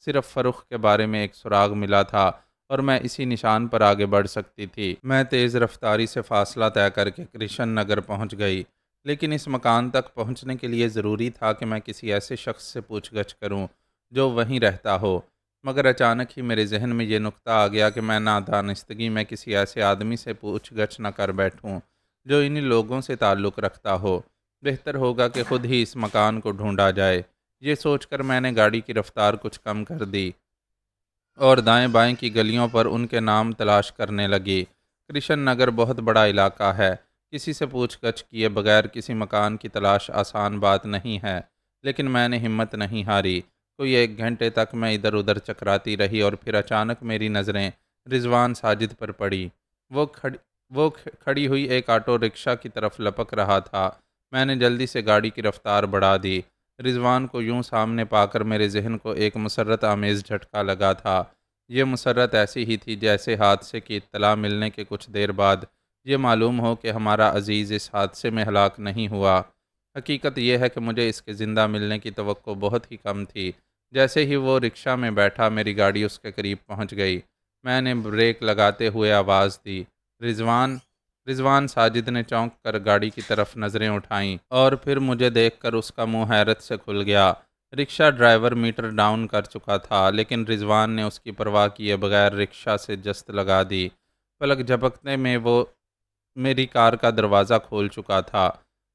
صرف فرخ کے بارے میں ایک سراغ ملا تھا اور میں اسی نشان پر آگے بڑھ سکتی تھی۔ میں تیز رفتاری سے فاصلہ طے کر کے کرشن نگر پہنچ گئی، لیکن اس مکان تک پہنچنے کے لیے ضروری تھا کہ میں کسی ایسے شخص سے پوچھ گچھ کروں جو وہیں رہتا ہو۔ مگر اچانک ہی میرے ذہن میں یہ نکتہ آ گیا کہ میں نادانستگی میں کسی ایسے آدمی سے پوچھ گچھ نہ کر بیٹھوں جو انہی لوگوں سے تعلق رکھتا ہو۔ بہتر ہوگا کہ خود ہی اس مکان کو ڈھونڈا جائے۔ یہ سوچ کر میں نے گاڑی کی رفتار کچھ کم کر دی اور دائیں بائیں کی گلیوں پر ان کے نام تلاش کرنے لگی۔ کرشن نگر بہت بڑا علاقہ ہے، کسی سے پوچھ گچھ کیے بغیر کسی مکان کی تلاش آسان بات نہیں ہے، لیکن میں نے ہمت نہیں ہاری۔ کوئی 1 گھنٹے تک میں ادھر ادھر چکراتی رہی اور پھر اچانک میری نظریں رضوان ساجد پر پڑی۔ وہ کھڑی ہوئی ایک آٹو رکشہ کی طرف لپک رہا تھا۔ میں نے جلدی سے گاڑی کی رفتار بڑھا دی۔ رضوان کو یوں سامنے پا کر میرے ذہن کو ایک مسرت آمیز جھٹکا لگا تھا۔ یہ مسرت ایسی ہی تھی جیسے حادثے کی اطلاع ملنے کے کچھ دیر بعد یہ معلوم ہو کہ ہمارا عزیز اس حادثے میں ہلاک نہیں ہوا۔ حقیقت یہ ہے کہ مجھے اس کے زندہ ملنے کی توقع بہت ہی کم تھی۔ جیسے ہی وہ رکشہ میں بیٹھا میری گاڑی اس کے قریب پہنچ گئی۔ میں نے بریک لگاتے ہوئے آواز دی، رضوان۔ رضوان ساجد نے چونک کر گاڑی کی طرف نظریں اٹھائیں اور پھر مجھے دیکھ کر اس کا منہ حیرت سے کھل گیا۔ رکشہ ڈرائیور میٹر ڈاؤن کر چکا تھا، لیکن رضوان نے اس کی پرواہ کیے بغیر رکشہ سے جست لگا دی۔ پلک جھپکنے میں وہ میری کار کا دروازہ کھول چکا تھا۔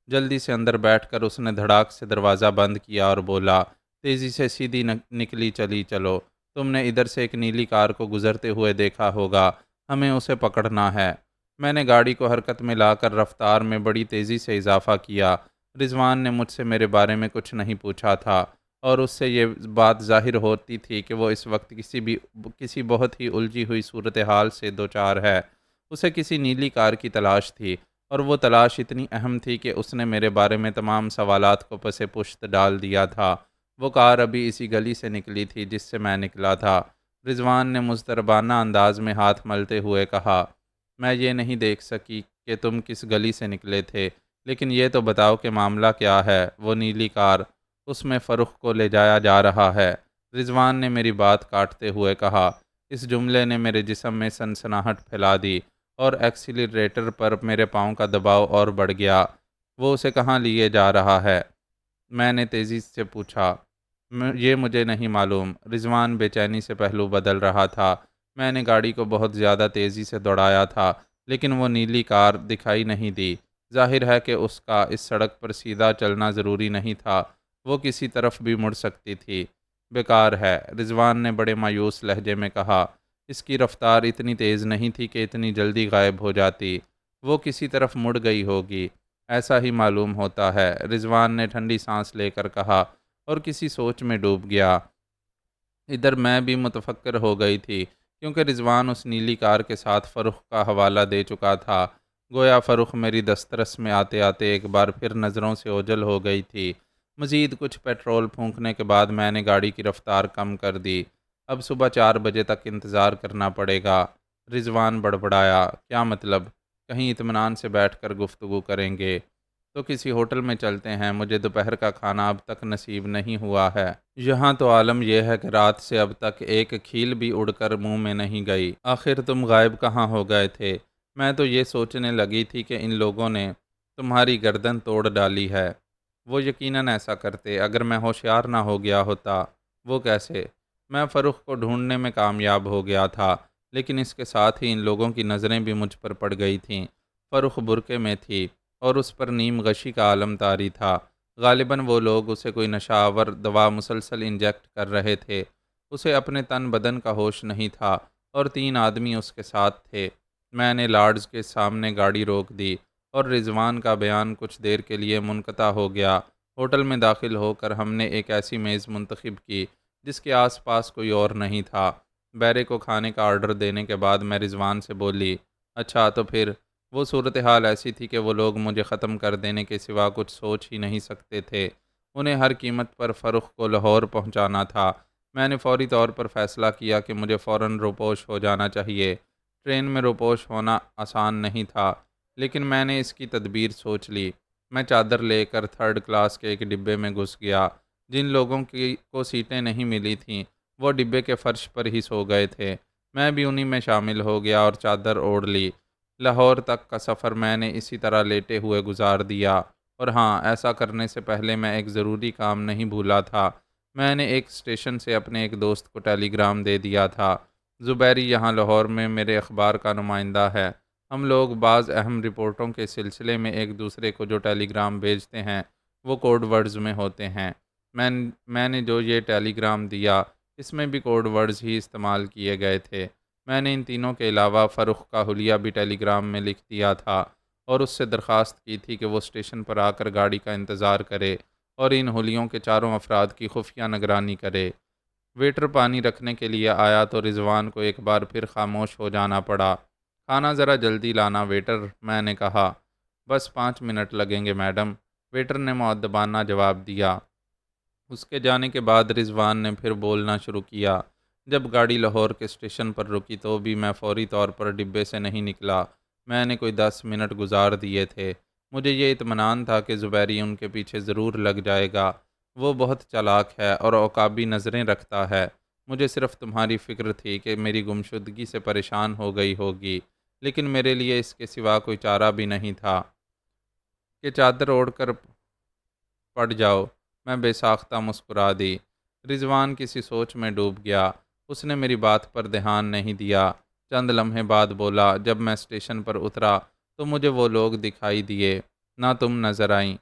جلدی سے اندر بیٹھ کر اس نے دھڑاک سے دروازہ بند کیا اور بولا، تیزی سے سیدھی نکلی چلی چلو۔ تم نے ادھر سے ایک نیلی کار کو گزرتے ہوئے دیکھا ہوگا، ہمیں اسے پکڑنا ہے۔ میں نے گاڑی کو حرکت میں لا کر رفتار میں بڑی تیزی سے اضافہ کیا۔ رضوان نے مجھ سے میرے بارے میں کچھ نہیں پوچھا تھا اور اس سے یہ بات ظاہر ہوتی تھی کہ وہ اس وقت کسی بہت ہی الجھی ہوئی صورتحال سے دوچار ہے۔ اسے کسی نیلی کار کی تلاش تھی اور وہ تلاش اتنی اہم تھی کہ اس نے میرے بارے میں تمام سوالات کو پس پشت ڈال دیا تھا۔ وہ کار ابھی اسی گلی سے نکلی تھی جس سے میں نکلا تھا۔ رضوان نے مضطربانہ انداز میں ہاتھ ملتے ہوئے کہا، میں یہ نہیں دیکھ سکی کہ تم کس گلی سے نکلے تھے، لیکن یہ تو بتاؤ کہ معاملہ کیا ہے۔ وہ نیلی کار، اس میں فرخ کو لے جایا جا رہا ہے، رضوان نے میری بات کاٹتے ہوئے کہا۔ اس جملے نے میرے جسم میں سنسناہٹ پھیلا دی اور ایکسیلریٹر پر میرے پاؤں کا دباؤ اور بڑھ گیا۔ وہ اسے کہاں لیے جا رہا ہے؟ میں نے تیزی سے پوچھا۔ یہ مجھے نہیں معلوم۔ رضوان بے چینی سے پہلو بدل رہا تھا۔ میں نے گاڑی کو بہت زیادہ تیزی سے دوڑایا تھا، لیکن وہ نیلی کار دکھائی نہیں دی۔ ظاہر ہے کہ اس کا اس سڑک پر سیدھا چلنا ضروری نہیں تھا، وہ کسی طرف بھی مڑ سکتی تھی۔ بیکار ہے، رضوان نے بڑے مایوس لہجے میں کہا۔ اس کی رفتار اتنی تیز نہیں تھی کہ اتنی جلدی غائب ہو جاتی۔ وہ کسی طرف مڑ گئی ہوگی، ایسا ہی معلوم ہوتا ہے، رضوان نے ٹھنڈی سانس لے کر کہا اور کسی سوچ میں ڈوب گیا۔ ادھر میں بھی متفکر ہو گئی تھی، کیونکہ رضوان اس نیلی کار کے ساتھ فرخ کا حوالہ دے چکا تھا۔ گویا فرخ میری دسترس میں آتے آتے ایک بار پھر نظروں سے اوجھل ہو گئی تھی۔ مزید کچھ پیٹرول پھونکنے کے بعد میں نے گاڑی کی رفتار کم کر دی۔ اب صبح 4 بجے تک انتظار کرنا پڑے گا، رضوان بڑبڑایا۔ کیا مطلب؟ کہیں اطمینان سے بیٹھ کر گفتگو کریں گے تو کسی ہوٹل میں چلتے ہیں، مجھے دوپہر کا کھانا اب تک نصیب نہیں ہوا ہے۔ یہاں تو عالم یہ ہے کہ رات سے اب تک ایک کھیل بھی اڑ کر منہ میں نہیں گئی۔ آخر تم غائب کہاں ہو گئے تھے؟ میں تو یہ سوچنے لگی تھی کہ ان لوگوں نے تمہاری گردن توڑ ڈالی ہے۔ وہ یقیناً ایسا کرتے اگر میں ہوشیار نہ ہو گیا ہوتا۔ وہ کیسے؟ میں فرخ کو ڈھونڈنے میں کامیاب ہو گیا تھا، لیکن اس کے ساتھ ہی ان لوگوں کی نظریں بھی مجھ پر پڑ گئی تھیں۔ فرخ برقعے میں تھی اور اس پر نیم غشی کا عالم طاری تھا۔ غالباً وہ لوگ اسے کوئی نشہ آور دوا مسلسل انجیکٹ کر رہے تھے۔ اسے اپنے تن بدن کا ہوش نہیں تھا اور 3 آدمی اس کے ساتھ تھے۔ میں نے لارڈز کے سامنے گاڑی روک دی اور رضوان کا بیان کچھ دیر کے لیے منقطع ہو گیا۔ ہوٹل میں داخل ہو کر ہم نے ایک ایسی میز منتخب کی جس کے آس پاس کوئی اور نہیں تھا۔ بیرے کو کھانے کا آرڈر دینے کے بعد میں رضوان سے بولی، اچھا تو پھر؟ وہ صورتحال ایسی تھی کہ وہ لوگ مجھے ختم کر دینے کے سوا کچھ سوچ ہی نہیں سکتے تھے۔ انہیں ہر قیمت پر فرخ کو لاہور پہنچانا تھا۔ میں نے فوری طور پر فیصلہ کیا کہ مجھے فوراً روپوش ہو جانا چاہیے۔ ٹرین میں روپوش ہونا آسان نہیں تھا، لیکن میں نے اس کی تدبیر سوچ لی۔ میں چادر لے کر تھرڈ کلاس کے ایک ڈبے میں گھس گیا۔ جن لوگوں کو سیٹیں نہیں ملی تھیں وہ ڈبے کے فرش پر ہی سو گئے تھے۔ میں بھی انہی میں شامل ہو گیا اور چادر اوڑھ لی۔ لاہور تک کا سفر میں نے اسی طرح لیٹے ہوئے گزار دیا، اور ہاں، ایسا کرنے سے پہلے میں ایک ضروری کام نہیں بھولا تھا۔ میں نے ایک اسٹیشن سے اپنے ایک دوست کو ٹیلی گرام دے دیا تھا۔ زبیری یہاں لاہور میں میرے اخبار کا نمائندہ ہے۔ ہم لوگ بعض اہم رپورٹوں کے سلسلے میں ایک دوسرے کو جو ٹیلی گرام بھیجتے ہیں وہ کوڈ ورڈز میں ہوتے ہیں۔ میں نے جو یہ ٹیلی گرام دیا اس میں بھی کوڈ ورڈز ہی استعمال کیے گئے تھے۔ میں نے ان تینوں کے علاوہ فرخ کا حلیہ بھی ٹیلی گرام میں لکھ دیا تھا اور اس سے درخواست کی تھی کہ وہ اسٹیشن پر آ کر گاڑی کا انتظار کرے اور ان حلیوں کے چاروں افراد کی خفیہ نگرانی کرے۔ ویٹر پانی رکھنے کے لیے آیا تو رضوان کو ایک بار پھر خاموش ہو جانا پڑا۔ کھانا ذرا جلدی لانا ویٹر، میں نے کہا۔ بس 5 منٹ لگیں گے میڈم، ویٹر نے مؤدبانہ جواب دیا۔ اس کے جانے کے بعد رضوان نے پھر بولنا شروع کیا۔ جب گاڑی لاہور کے اسٹیشن پر رکی تو بھی میں فوری طور پر ڈبے سے نہیں نکلا۔ میں نے کوئی 10 منٹ گزار دیے تھے۔ مجھے یہ اطمینان تھا کہ زبیری ان کے پیچھے ضرور لگ جائے گا۔ وہ بہت چالاک ہے اور عقابی نظریں رکھتا ہے۔ مجھے صرف تمہاری فکر تھی کہ میری گمشدگی سے پریشان ہو گئی ہوگی، لیکن میرے لیے اس کے سوا کوئی چارہ بھی نہیں تھا کہ چادر اوڑھ کر پڑ جاؤ۔ میں بے ساختہ مسکرا دی۔ رضوان کسی سوچ میں ڈوب گیا۔ اس نے میری بات پر دھیان نہیں دیا۔ چند لمحے بعد بولا، جب میں اسٹیشن پر اترا تو مجھے وہ لوگ دکھائی دیے، نہ تم نظر آئیں۔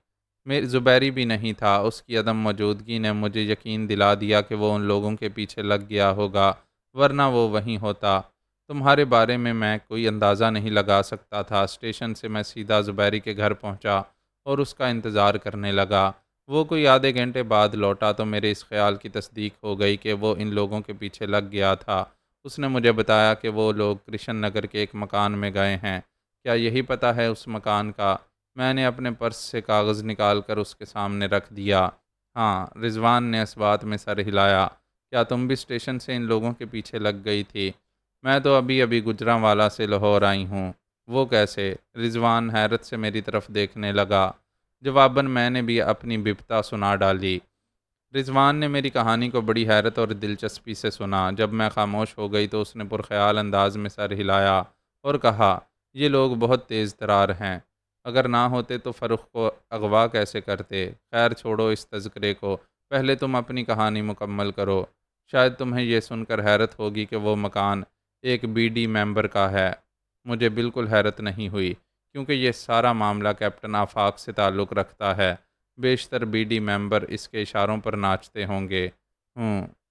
زبیری بھی نہیں تھا۔ اس کی عدم موجودگی نے مجھے یقین دلا دیا کہ وہ ان لوگوں کے پیچھے لگ گیا ہوگا، ورنہ وہ وہیں ہوتا۔ تمہارے بارے میں کوئی اندازہ نہیں لگا سکتا تھا۔ اسٹیشن سے میں سیدھا زبیری کے گھر پہنچا اور اس کا انتظار کرنے لگا۔ وہ کوئی آدھے گھنٹے بعد لوٹا تو میرے اس خیال کی تصدیق ہو گئی کہ وہ ان لوگوں کے پیچھے لگ گیا تھا۔ اس نے مجھے بتایا کہ وہ لوگ کرشن نگر کے ایک مکان میں گئے ہیں۔ کیا یہی پتہ ہے اس مکان کا؟ میں نے اپنے پرس سے کاغذ نکال کر اس کے سامنے رکھ دیا۔ ہاں، رضوان نے اس بات میں سر ہلایا۔ کیا تم بھی اسٹیشن سے ان لوگوں کے پیچھے لگ گئی تھی؟ میں تو ابھی گجرانوالہ سے لاہور آئی ہوں۔ وہ کیسے؟ رضوان حیرت سے میری طرف دیکھنے لگا۔ جواباً میں نے بھی اپنی بپتا سنا ڈالی۔ رضوان نے میری کہانی کو بڑی حیرت اور دلچسپی سے سنا۔ جب میں خاموش ہو گئی تو اس نے پرخیال انداز میں سر ہلایا اور کہا، یہ لوگ بہت تیز ترار ہیں۔ اگر نہ ہوتے تو فرخ کو اغوا کیسے کرتے؟ خیر چھوڑو اس تذکرے کو، پہلے تم اپنی کہانی مکمل کرو۔ شاید تمہیں یہ سن کر حیرت ہوگی کہ وہ مکان ایک بی ڈی ممبر کا ہے۔ مجھے بالکل حیرت نہیں ہوئی، کیونکہ یہ سارا معاملہ کیپٹن آفاق سے تعلق رکھتا ہے۔ بیشتر بی ڈی ممبر اس کے اشاروں پر ناچتے ہوں گے۔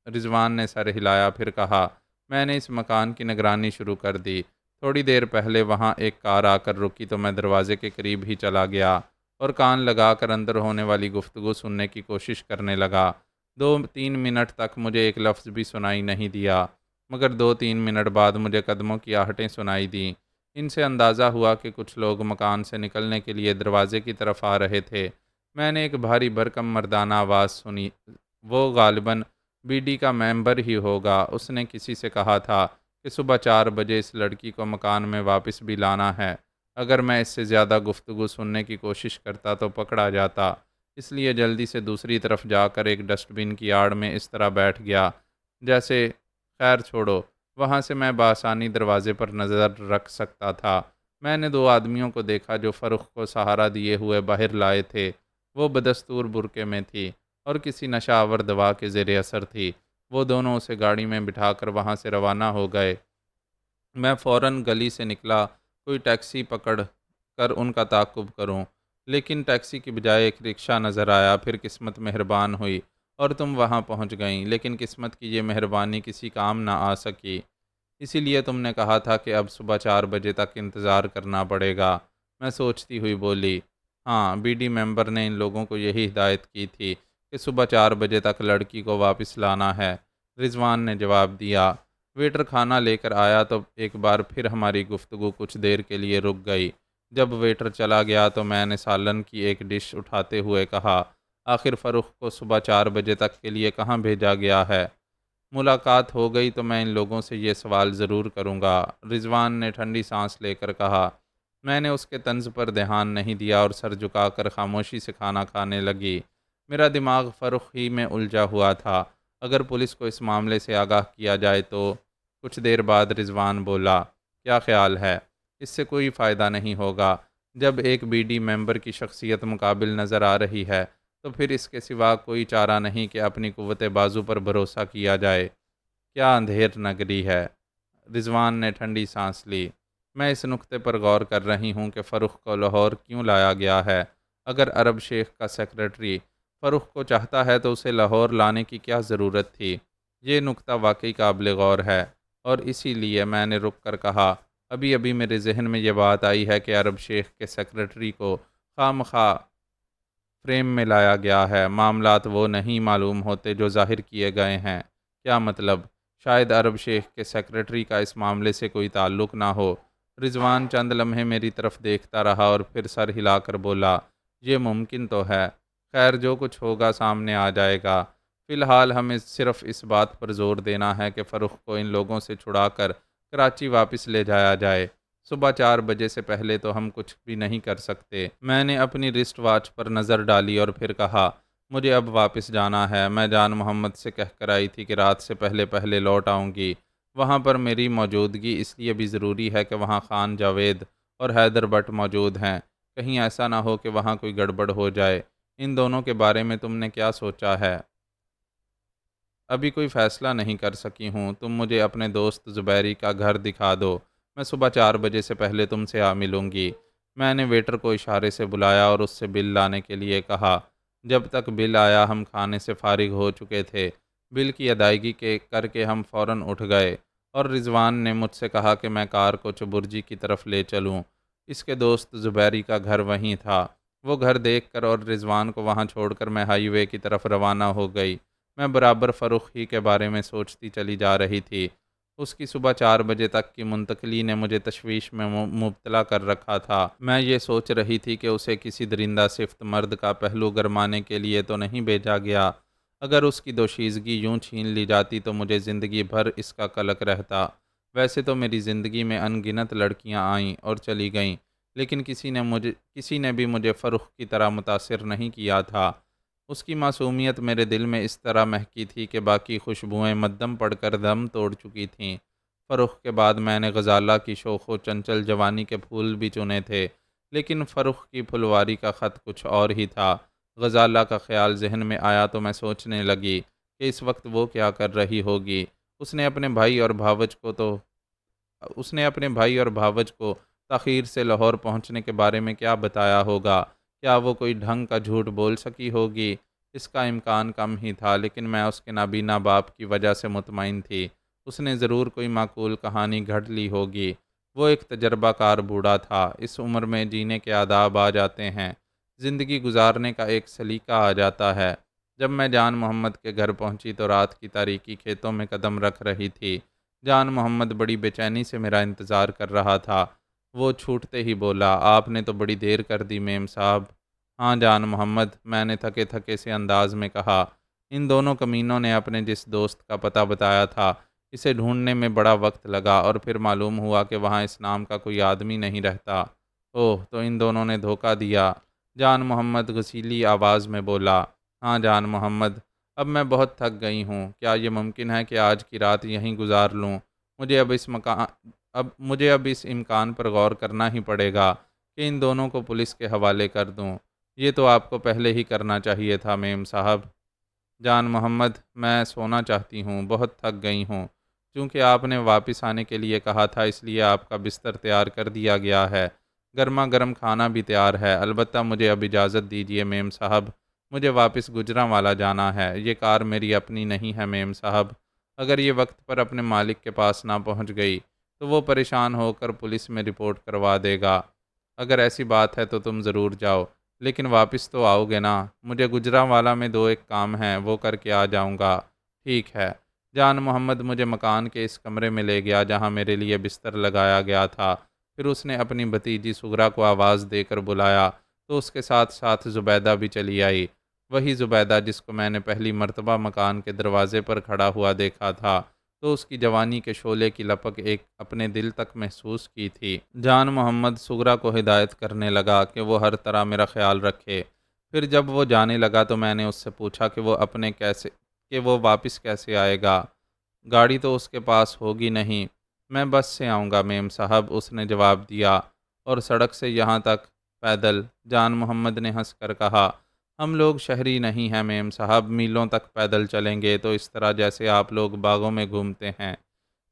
رضوان نے سر ہلایا، پھر کہا، میں نے اس مکان کی نگرانی شروع کر دی۔ تھوڑی دیر پہلے وہاں ایک کار آ کر رکی تو میں دروازے کے قریب ہی چلا گیا اور کان لگا کر اندر ہونے والی گفتگو سننے کی کوشش کرنے لگا۔ 2-3 منٹ تک مجھے ایک لفظ بھی سنائی نہیں دیا، مگر 2-3 منٹ بعد مجھے قدموں کی آہٹیں سنائی دیں۔ ان سے اندازہ ہوا کہ کچھ لوگ مکان سے نکلنے کے لیے دروازے کی طرف آ رہے تھے۔ میں نے ایک بھاری بھرکم مردانہ آواز سنی۔ وہ غالباً بی ڈی کا ممبر ہی ہوگا۔ اس نے کسی سے کہا تھا کہ صبح 4 بجے اس لڑکی کو مکان میں واپس بھی لانا ہے۔ اگر میں اس سے زیادہ گفتگو سننے کی کوشش کرتا تو پکڑا جاتا، اس لیے جلدی سے دوسری طرف جا کر ایک ڈسٹ بن کی آڑ میں اس طرح بیٹھ گیا جیسے، خیر چھوڑو، وہاں سے میں بآسانی دروازے پر نظر رکھ سکتا تھا۔ میں نے 2 آدمیوں کو دیکھا جو فرخ کو سہارا دیے ہوئے باہر لائے تھے۔ وہ بدستور برقعے میں تھی اور کسی نشہ آور دوا کے زیر اثر تھی۔ وہ دونوں اسے گاڑی میں بٹھا کر وہاں سے روانہ ہو گئے۔ میں فوراً گلی سے نکلا، کوئی ٹیکسی پکڑ کر ان کا تعاقب کروں، لیکن ٹیکسی کی بجائے ایک رکشہ نظر آیا۔ پھر قسمت مہربان ہوئی اور تم وہاں پہنچ گئیں، لیکن قسمت کی یہ مہربانی کسی کام نہ آ سکی۔ اسی لیے تم نے کہا تھا کہ اب صبح 4 بجے تک انتظار کرنا پڑے گا۔ میں سوچتی ہوئی بولی، ہاں، بی ڈی ممبر نے ان لوگوں کو یہی ہدایت کی تھی کہ صبح 4 بجے تک لڑکی کو واپس لانا ہے۔ رضوان نے جواب دیا۔ ویٹر کھانا لے کر آیا تو ایک بار پھر ہماری گفتگو کچھ دیر کے لیے رک گئی۔ جب ویٹر چلا گیا تو میں نے سالن کی ایک ڈش اٹھاتے ہوئے کہا، آخر فروخت کو صبح 4 بجے تک کے لیے کہاں بھیجا گیا ہے؟ ملاقات ہو گئی تو میں ان لوگوں سے یہ سوال ضرور کروں گا۔ رضوان نے ٹھنڈی سانس لے کر کہا۔ میں نے اس کے طنز پر دھیان نہیں دیا اور سر جھکا کر خاموشی سے کھانا کھانے لگی۔ میرا دماغ فروخت ہی میں الجھا ہوا تھا۔ اگر پولیس کو اس معاملے سے آگاہ کیا جائے تو؟ کچھ دیر بعد رضوان بولا، کیا خیال ہے؟ اس سے کوئی فائدہ نہیں ہوگا۔ جب ایک بی ڈی ممبر کی شخصیت مقابل نظر آ رہی ہے تو پھر اس کے سوا کوئی چارہ نہیں کہ اپنی قوت بازو پر بھروسہ کیا جائے۔ کیا اندھیر نگری ہے؟ رضوان نے ٹھنڈی سانس لی۔ میں اس نقطے پر غور کر رہی ہوں کہ فروخت کو لاہور کیوں لایا گیا ہے؟ اگر عرب شیخ کا سیکرٹری فروخت کو چاہتا ہے تو اسے لاہور لانے کی کیا ضرورت تھی؟ یہ نقطہ واقعی قابل غور ہے، اور اسی لیے میں نے رک کر کہا، ابھی ابھی میرے ذہن میں یہ بات آئی ہے کہ عرب شیخ کے سیکرٹری کو خواہ مخواہ فریم میں لایا گیا ہے۔ معاملات وہ نہیں معلوم ہوتے جو ظاہر کیے گئے ہیں۔ کیا مطلب؟ شاید عرب شیخ کے سیکرٹری کا اس معاملے سے کوئی تعلق نہ ہو۔ رضوان چند لمحے میری طرف دیکھتا رہا اور پھر سر ہلا کر بولا، یہ ممکن تو ہے۔ خیر، جو کچھ ہوگا سامنے آ جائے گا۔ فی الحال ہمیں صرف اس بات پر زور دینا ہے کہ فروخت کو ان لوگوں سے چھڑا کر کراچی واپس لے جایا جائے۔ صبح 4 بجے سے پہلے تو ہم کچھ بھی نہیں کر سکتے۔ میں نے اپنی رسٹ واچ پر نظر ڈالی اور پھر کہا، مجھے اب واپس جانا ہے۔ میں جان محمد سے کہہ کر آئی تھی کہ رات سے پہلے پہلے لوٹ آؤں گی۔ وہاں پر میری موجودگی اس لیے بھی ضروری ہے کہ وہاں خان جاوید اور حیدر بٹ موجود ہیں۔ کہیں ایسا نہ ہو کہ وہاں کوئی گڑبڑ ہو جائے۔ ان دونوں کے بارے میں تم نے کیا سوچا ہے؟ ابھی کوئی فیصلہ نہیں کر سکی ہوں۔ تم مجھے اپنے دوست زبیری کا گھر دکھا دو، میں صبح 4 بجے سے پہلے تم سے آ ملوں گی۔ میں نے ویٹر کو اشارے سے بلایا اور اس سے بل لانے کے لیے کہا۔ جب تک بل آیا ہم کھانے سے فارغ ہو چکے تھے۔ بل کی ادائیگی کر کے ہم فوراً اٹھ گئے اور رضوان نے مجھ سے کہا کہ میں کار کو چبرجی کی طرف لے چلوں۔ اس کے دوست زبیری کا گھر وہیں تھا۔ وہ گھر دیکھ کر اور رضوان کو وہاں چھوڑ کر میں ہائی وے کی طرف روانہ ہو گئی۔ میں برابر فروخت ہی کے بارے میں سوچتی چلی جا رہی تھی۔ اس کی صبح 4 بجے تک کی منتقلی نے مجھے تشویش میں مبتلا کر رکھا تھا۔ میں یہ سوچ رہی تھی کہ اسے کسی درندہ صفت مرد کا پہلو گرمانے کے لیے تو نہیں بھیجا گیا۔ اگر اس کی دوشیزگی یوں چھین لی جاتی تو مجھے زندگی بھر اس کا قلق رہتا۔ ویسے تو میری زندگی میں ان گنت لڑکیاں آئیں اور چلی گئیں، لیکن کسی نے بھی مجھے فروخت کی طرح متاثر نہیں کیا تھا۔ اس کی معصومیت میرے دل میں اس طرح مہکی تھی کہ باقی خوشبوئیں مدھم پڑ کر دم توڑ چکی تھیں۔ فروخت کے بعد میں نے غزالہ کی شوخ و چنچل جوانی کے پھول بھی چنے تھے، لیکن فروخت کی پھلواری کا خط کچھ اور ہی تھا۔ غزالہ کا خیال ذہن میں آیا تو میں سوچنے لگی کہ اس وقت وہ کیا کر رہی ہوگی۔ اس نے اپنے بھائی اور بھاوج کو تاخیر سے لاہور پہنچنے کے بارے میں کیا بتایا ہوگا؟ کیا وہ کوئی ڈھنگ کا جھوٹ بول سکی ہوگی؟ اس کا امکان کم ہی تھا، لیکن میں اس کے نابینا باپ کی وجہ سے مطمئن تھی۔ اس نے ضرور کوئی معقول کہانی گھڑ لی ہوگی۔ وہ ایک تجربہ کار بوڑھا تھا۔ اس عمر میں جینے کے آداب آ جاتے ہیں، زندگی گزارنے کا ایک سلیقہ آ جاتا ہے۔ جب میں جان محمد کے گھر پہنچی تو رات کی تاریکی کھیتوں میں قدم رکھ رہی تھی۔ جان محمد بڑی بے چینی سے میرا انتظار کر رہا تھا۔ وہ چھوٹتے ہی بولا، آپ نے تو بڑی دیر کر دی میم صاحب۔ ہاں جان محمد، میں نے تھکے تھکے سے انداز میں کہا۔ ان دونوں کمینوں نے اپنے جس دوست کا پتہ بتایا تھا، اسے ڈھونڈنے میں بڑا وقت لگا اور پھر معلوم ہوا کہ وہاں اس نام کا کوئی آدمی نہیں رہتا۔ اوہ، تو ان دونوں نے دھوکہ دیا۔ جان محمد غسیلی آواز میں بولا۔ ہاں جان محمد، اب میں بہت تھک گئی ہوں۔ کیا یہ ممکن ہے کہ آج کی رات یہیں گزار لوں؟ مجھے اب اس امکان پر غور کرنا ہی پڑے گا کہ ان دونوں کو پولیس کے حوالے کر دوں۔ یہ تو آپ کو پہلے ہی کرنا چاہیے تھا میم صاحب۔ جان محمد، میں سونا چاہتی ہوں، بہت تھک گئی ہوں۔ چونکہ آپ نے واپس آنے کے لیے کہا تھا اس لیے آپ کا بستر تیار کر دیا گیا ہے۔ گرما گرم کھانا بھی تیار ہے۔ البتہ مجھے اب اجازت دیجیے میم صاحب، مجھے واپس گجرانوالہ جانا ہے۔ یہ کار میری اپنی نہیں ہے میم صاحب۔ اگر یہ وقت پر اپنے مالک کے پاس نہ پہنچ گئی تو وہ پریشان ہو کر پولیس میں رپورٹ کروا دے گا۔ اگر ایسی بات ہے تو تم ضرور جاؤ، لیکن واپس تو آؤ گے نا؟ مجھے گجرانوالہ میں 2 ایک کام ہیں، وہ کر کے آ جاؤں گا۔ ٹھیک ہے، جان محمد مجھے مکان کے اس کمرے میں لے گیا جہاں میرے لیے بستر لگایا گیا تھا۔ پھر اس نے اپنی بھتیجی سغرا کو آواز دے کر بلایا تو اس کے ساتھ ساتھ زبیدہ بھی چلی آئی، وہی زبیدہ جس کو میں نے پہلی مرتبہ مکان کے دروازے پر کھڑا ہوا دیکھا تھا، تو اس کی جوانی کے شعلے کی لپک ایک اپنے دل تک محسوس کی تھی۔ جان محمد سغرا کو ہدایت کرنے لگا کہ وہ ہر طرح میرا خیال رکھے۔ پھر جب وہ جانے لگا تو میں نے اس سے پوچھا کہ وہ واپس کیسے آئے گا، گاڑی تو اس کے پاس ہوگی نہیں۔ میں بس سے آؤں گا میم صاحب، اس نے جواب دیا، اور سڑک سے یہاں تک پیدل۔ جان محمد نے ہنس کر کہا، ہم لوگ شہری نہیں ہیں میم صاحب، میلوں تک پیدل چلیں گے تو اس طرح جیسے آپ لوگ باغوں میں گھومتے ہیں۔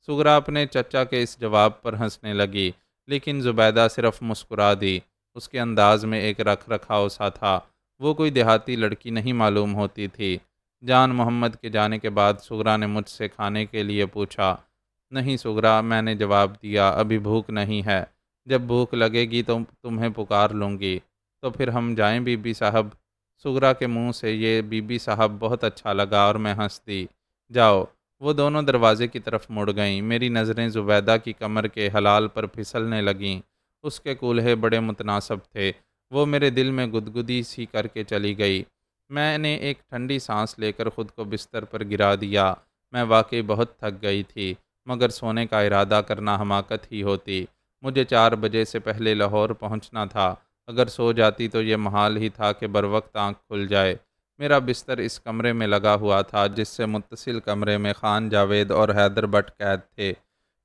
سغرا اپنے چچا کے اس جواب پر ہنسنے لگی، لیکن زبیدہ صرف مسکرا دی۔ اس کے انداز میں ایک رکھ رکھاؤ سا تھا، وہ کوئی دیہاتی لڑکی نہیں معلوم ہوتی تھی۔ جان محمد کے جانے کے بعد سغرا نے مجھ سے کھانے کے لیے پوچھا۔ نہیں سغرا، میں نے جواب دیا، ابھی بھوک نہیں ہے، جب بھوک لگے گی تو تمہیں پکار لوں گی۔ تو پھر ہم جائیں بی بی صاحب؟ سغرا کے منہ سے یہ بی بی صاحب بہت اچھا لگا اور میں ہنس دی۔ جاؤ۔ وہ دونوں دروازے کی طرف مڑ گئیں۔ میری نظریں زبیدہ کی کمر کے حلال پر پھسلنے لگیں۔ اس کے کولہے بڑے متناسب تھے، وہ میرے دل میں گدگدی سی کر کے چلی گئی۔ میں نے ایک ٹھنڈی سانس لے کر خود کو بستر پر گرا دیا۔ میں واقعی بہت تھک گئی تھی، مگر سونے کا ارادہ کرنا حماقت ہی ہوتی۔ مجھے 4 بجے سے پہلے لاہور پہنچنا تھا، اگر سو جاتی تو یہ محال ہی تھا کہ بروقت آنکھ کھل جائے۔ میرا بستر اس کمرے میں لگا ہوا تھا جس سے متصل کمرے میں خان جاوید اور حیدر بٹ قید تھے۔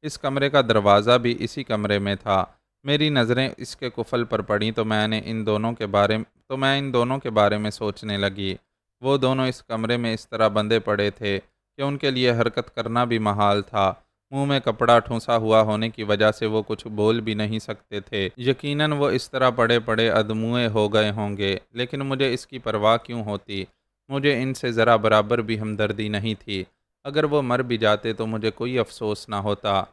اس کمرے کا دروازہ بھی اسی کمرے میں تھا۔ میری نظریں اس کے قفل پر پڑیں تو میں ان دونوں کے بارے میں سوچنے لگی۔ وہ دونوں اس کمرے میں اس طرح بندھے پڑے تھے کہ ان کے لیے حرکت کرنا بھی محال تھا۔ منہ میں کپڑا ٹھونسا ہوا ہونے کی وجہ سے وہ کچھ بول بھی نہیں سکتے تھے۔ یقیناً وہ اس طرح پڑے پڑے ادموئے ہو گئے ہوں گے، لیکن مجھے اس کی پرواہ کیوں ہوتی؟ مجھے ان سے ذرا برابر بھی ہمدردی نہیں تھی۔ اگر وہ مر بھی جاتے تو مجھے کوئی افسوس نہ ہوتا۔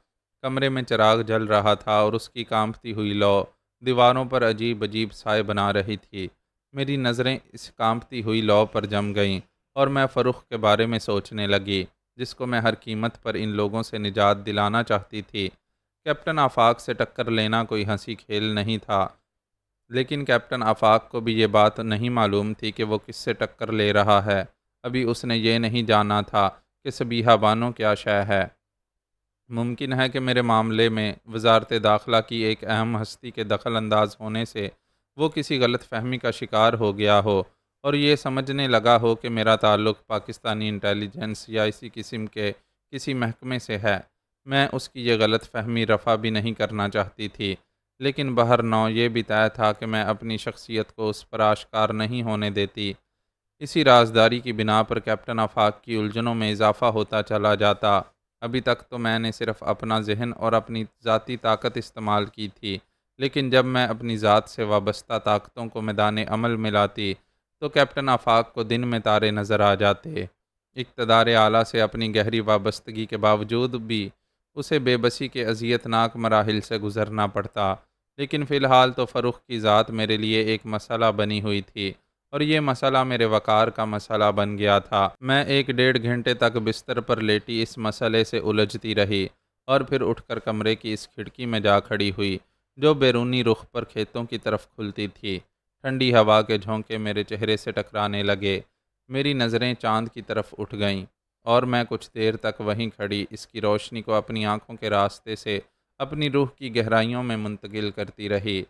کمرے میں چراغ جل رہا تھا اور اس کی کانپتی ہوئی لو دیواروں پر عجیب عجیب سائے بنا رہی تھی۔ میری نظریں اس کانپتی ہوئی لو پر جم گئیں اور میں فروخت کے بارے میں سوچنے لگی، جس کو میں ہر قیمت پر ان لوگوں سے نجات دلانا چاہتی تھی۔ کیپٹن آفاق سے ٹکر لینا کوئی ہنسی کھیل نہیں تھا، لیکن کیپٹن آفاق کو بھی یہ بات نہیں معلوم تھی کہ وہ کس سے ٹکر لے رہا ہے۔ ابھی اس نے یہ نہیں جانا تھا کہ سبیہہ بانو کیا شے ہے۔ ممکن ہے کہ میرے معاملے میں وزارت داخلہ کی ایک اہم ہستی کے دخل انداز ہونے سے وہ کسی غلط فہمی کا شکار ہو گیا ہو اور یہ سمجھنے لگا ہو کہ میرا تعلق پاکستانی انٹیلیجنس یا اسی قسم کے کسی محکمے سے ہے۔ میں اس کی یہ غلط فہمی رفع بھی نہیں کرنا چاہتی تھی، لیکن بہرنو یہ بھی طے تھا کہ میں اپنی شخصیت کو اس پر آشکار نہیں ہونے دیتی۔ اسی رازداری کی بنا پر کیپٹن آفاق کی الجھنوں میں اضافہ ہوتا چلا جاتا۔ ابھی تک تو میں نے صرف اپنا ذہن اور اپنی ذاتی طاقت استعمال کی تھی، لیکن جب میں اپنی ذات سے وابستہ طاقتوں کو میدان عمل میں لاتی تو کیپٹن آفاق کو دن میں تارے نظر آ جاتے۔ اقتدار اعلیٰ سے اپنی گہری وابستگی کے باوجود بھی اسے بے بسی کے اذیت ناک مراحل سے گزرنا پڑتا، لیکن فی الحال تو فروخت کی ذات میرے لیے ایک مسئلہ بنی ہوئی تھی، اور یہ مسئلہ میرے وقار کا مسئلہ بن گیا تھا۔ میں 1 ڈیڑھ گھنٹے تک بستر پر لیٹی اس مسئلے سے الجھتی رہی اور پھر اٹھ کر کمرے کی اس کھڑکی میں جا کھڑی ہوئی جو بیرونی رخ پر کھیتوں کی طرف کھلتی تھی۔ ٹھنڈی ہوا کے جھونکے میرے چہرے سے ٹکرانے لگے، میری نظریں چاند کی طرف اٹھ گئیں اور میں کچھ دیر تک وہیں کھڑی اس کی روشنی کو اپنی آنکھوں کے راستے سے اپنی روح کی گہرائیوں میں منتقل کرتی رہی۔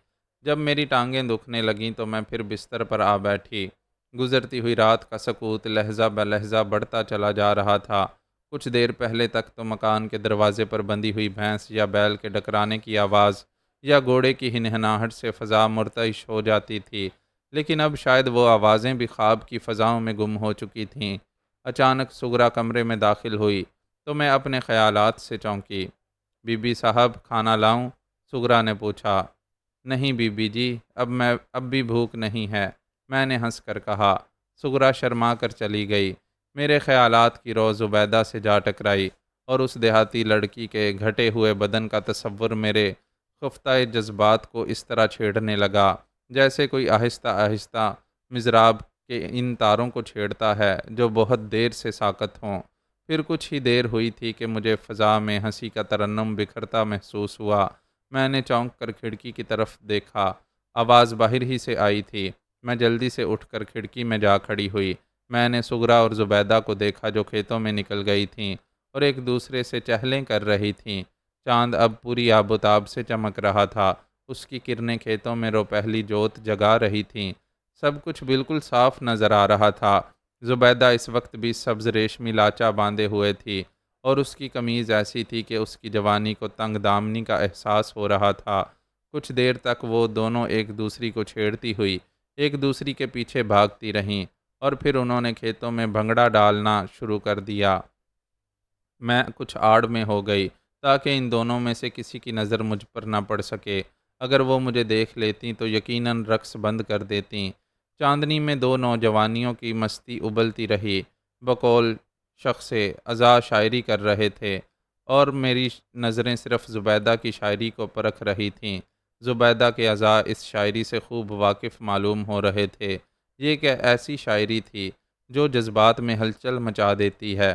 جب میری ٹانگیں دکھنے لگیں تو میں پھر بستر پر آ بیٹھی۔ گزرتی ہوئی رات کا سکوت لہجہ بہ لہجہ بڑھتا چلا جا رہا تھا۔ کچھ دیر پہلے تک تو مکان کے دروازے پر بندھی ہوئی بھینس یا بیل کے ڈکرانے کی آواز یا گھوڑے کی ہنہناہٹ سے فضا مرتعش ہو جاتی تھی، لیکن اب شاید وہ آوازیں بھی خواب کی فضاؤں میں گم ہو چکی تھیں۔ اچانک سغرا کمرے میں داخل ہوئی تو میں اپنے خیالات سے چونکی۔ بی بی صاحب، کھانا لاؤں؟ سغرا نے پوچھا۔ نہیں بی بی جی، اب بھی بھوک نہیں ہے، میں نے ہنس کر کہا۔ سغرا شرما کر چلی گئی۔ میرے خیالات کی رو زبیدہ سے جا ٹکرائی اور اس دیہاتی لڑکی کے گھٹے ہوئے بدن کا تصور میرے خفتہ جذبات کو اس طرح چھیڑنے لگا جیسے کوئی آہستہ آہستہ مضراب کے ان تاروں کو چھیڑتا ہے جو بہت دیر سے ساکت ہوں۔ پھر کچھ ہی دیر ہوئی تھی کہ مجھے فضا میں ہنسی کا ترنم بکھرتا محسوس ہوا۔ میں نے چونک کر کھڑکی کی طرف دیکھا، آواز باہر ہی سے آئی تھی۔ میں جلدی سے اٹھ کر کھڑکی میں جا کھڑی ہوئی۔ میں نے سغرا اور زبیدہ کو دیکھا جو کھیتوں میں نکل گئی تھیں اور ایک دوسرے سے چہلیں کر رہی تھیں۔ چاند اب پوری آب و تاب سے چمک رہا تھا، اس کی کرنیں کھیتوں میں روپہلی جوت جگا رہی تھیں۔ سب کچھ بالکل صاف نظر آ رہا تھا۔ زبیدہ اس وقت بھی سبز ریشمی لاچا باندھے ہوئے تھی اور اس کی قمیض ایسی تھی کہ اس کی جوانی کو تنگ دامنی کا احساس ہو رہا تھا۔ کچھ دیر تک وہ دونوں ایک دوسری کو چھیڑتی ہوئی ایک دوسری کے پیچھے بھاگتی رہیں اور پھر انہوں نے کھیتوں میں بھنگڑا ڈالنا شروع کر دیا۔ میں کچھ آڑ میں ہو گئی تاکہ ان دونوں میں سے کسی کی نظر مجھ پر نہ پڑ سکے۔ اگر وہ مجھے دیکھ لیتیں تو یقیناً رقص بند کر دیتیں۔ چاندنی میں دو نوجوانیوں کی مستی ابلتی رہی، بقول شخص ازا شاعری کر رہے تھے اور میری نظریں صرف زبیدہ کی شاعری کو پرکھ رہی تھیں۔ زبیدہ کے ازا اس شاعری سے خوب واقف معلوم ہو رہے تھے۔ یہ کہ ایسی شاعری تھی جو جذبات میں ہلچل مچا دیتی ہے۔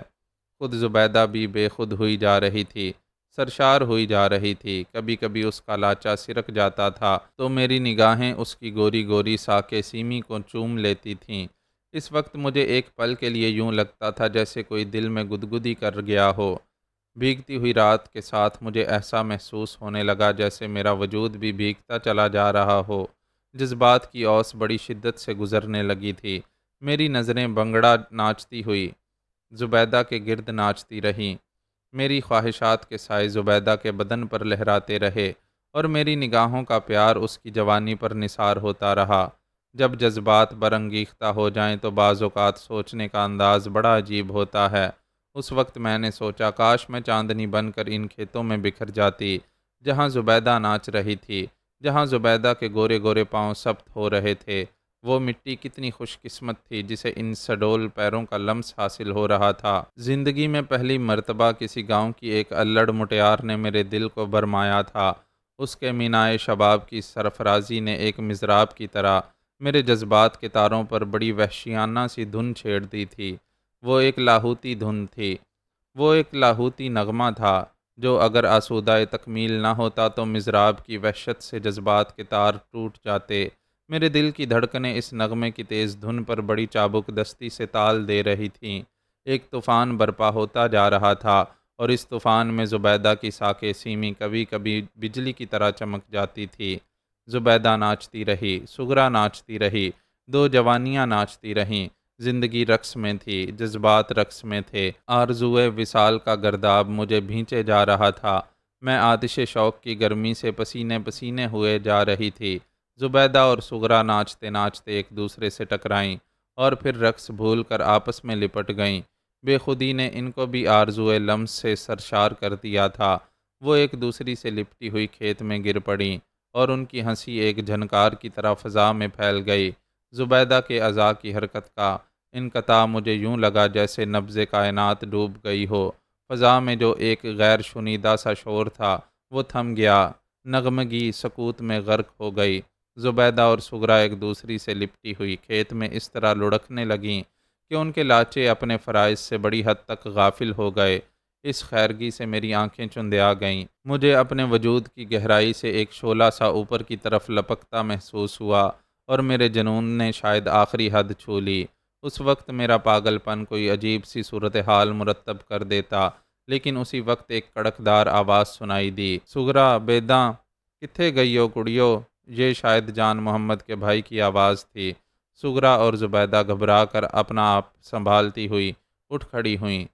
خود زبیدہ بھی بے خود ہوئی جا رہی تھی، سرشار ہوئی جا رہی تھی۔ کبھی کبھی اس کا لاچا سرک جاتا تھا تو میری نگاہیں اس کی گوری گوری ساکِ سیمی کو چوم لیتی تھیں۔ اس وقت مجھے ایک پل کے لیے یوں لگتا تھا جیسے کوئی دل میں گدگدی کر گیا ہو۔ بھیگتی ہوئی رات کے ساتھ مجھے ایسا محسوس ہونے لگا جیسے میرا وجود بھی بھیگتا چلا جا رہا ہو۔ جذبات کی اوس بڑی شدت سے گزرنے لگی تھی۔ میری نظریں بنگڑا ناچتی ہوئی زبیدہ کے گرد ناچتی رہیں۔ میری خواہشات کے سائے زبیدہ کے بدن پر لہراتے رہے اور میری نگاہوں کا پیار اس کی جوانی پر نثار ہوتا رہا۔ جب جذبات برانگیختہ ہو جائیں تو بعض اوقات سوچنے کا انداز بڑا عجیب ہوتا ہے۔ اس وقت میں نے سوچا کاش میں چاندنی بن کر ان کھیتوں میں بکھر جاتی جہاں زبیدہ ناچ رہی تھی، جہاں زبیدہ کے گورے گورے پاؤں سبت ہو رہے تھے۔ وہ مٹی کتنی خوش قسمت تھی جسے ان سڈول پیروں کا لمس حاصل ہو رہا تھا۔ زندگی میں پہلی مرتبہ کسی گاؤں کی ایک الڑ مٹیار نے میرے دل کو برمایا تھا۔ اس کے مینائے شباب کی سرفرازی نے ایک مضراب کی طرح میرے جذبات کے تاروں پر بڑی وحشیانہ سی دھن چھیڑ دی تھی۔ وہ ایک لاہوتی دھن تھی، وہ ایک لاہوتی نغمہ تھا جو اگر آسودہ تکمیل نہ ہوتا تو مضراب کی وحشت سے جذبات کے تار ٹوٹ جاتے۔ میرے دل کی دھڑکنیں اس نغمے کی تیز دھن پر بڑی چابک دستی سے تال دے رہی تھیں۔ ایک طوفان برپا ہوتا جا رہا تھا اور اس طوفان میں زبیدہ کی ساکِ سیمی کبھی کبھی بجلی کی طرح چمک جاتی تھی۔ زبیدہ ناچتی رہی، سغرا ناچتی رہی، دو جوانیاں ناچتی رہیں۔ زندگی رقص میں تھی، جذبات رقص میں تھے۔ آرزوئے وصال کا گرداب مجھے بھینچے جا رہا تھا۔ میں آتش شوق کی گرمی سے پسینے پسینے ہوئے جا رہی تھی۔ زبیدہ اور سغرا ناچتے ناچتے ایک دوسرے سے ٹکرائیں اور پھر رقص بھول کر آپس میں لپٹ گئیں۔ بے خودی نے ان کو بھی آرزوئے لمس سے سرشار کر دیا تھا۔ وہ ایک دوسری سے لپٹی ہوئی کھیت میں گر پڑیں اور ان کی ہنسی ایک جھنکار کی طرح فضا میں پھیل گئی۔ زبیدہ کے اعضاء کی حرکت کا انقطاع مجھے یوں لگا جیسے نبض کائنات ڈوب گئی ہو۔ فضا میں جو ایک غیر شنیدہ سا شور تھا وہ تھم گیا، نغمگی سکوت میں غرق ہو گئی۔ زبیدہ اور سغرا ایک دوسری سے لپٹی ہوئی کھیت میں اس طرح لڑکنے لگیں کہ ان کے لاچے اپنے فرائض سے بڑی حد تک غافل ہو گئے۔ اس خیرگی سے میری آنکھیں چندیا گئیں۔ مجھے اپنے وجود کی گہرائی سے ایک شعلہ سا اوپر کی طرف لپکتا محسوس ہوا اور میرے جنون نے شاید آخری حد چھو لی۔ اس وقت میرا پاگل پن کوئی عجیب سی صورتحال مرتب کر دیتا، لیکن اسی وقت ایک کڑکدار آواز سنائی دی، سغرا بیداں کتھے گئیو کڑیو۔ یہ شاید جان محمد کے بھائی کی آواز تھی۔ سغرا اور زبیدہ گھبرا کر اپنا آپ سنبھالتی ہوئی اٹھ کھڑی ہوئیں۔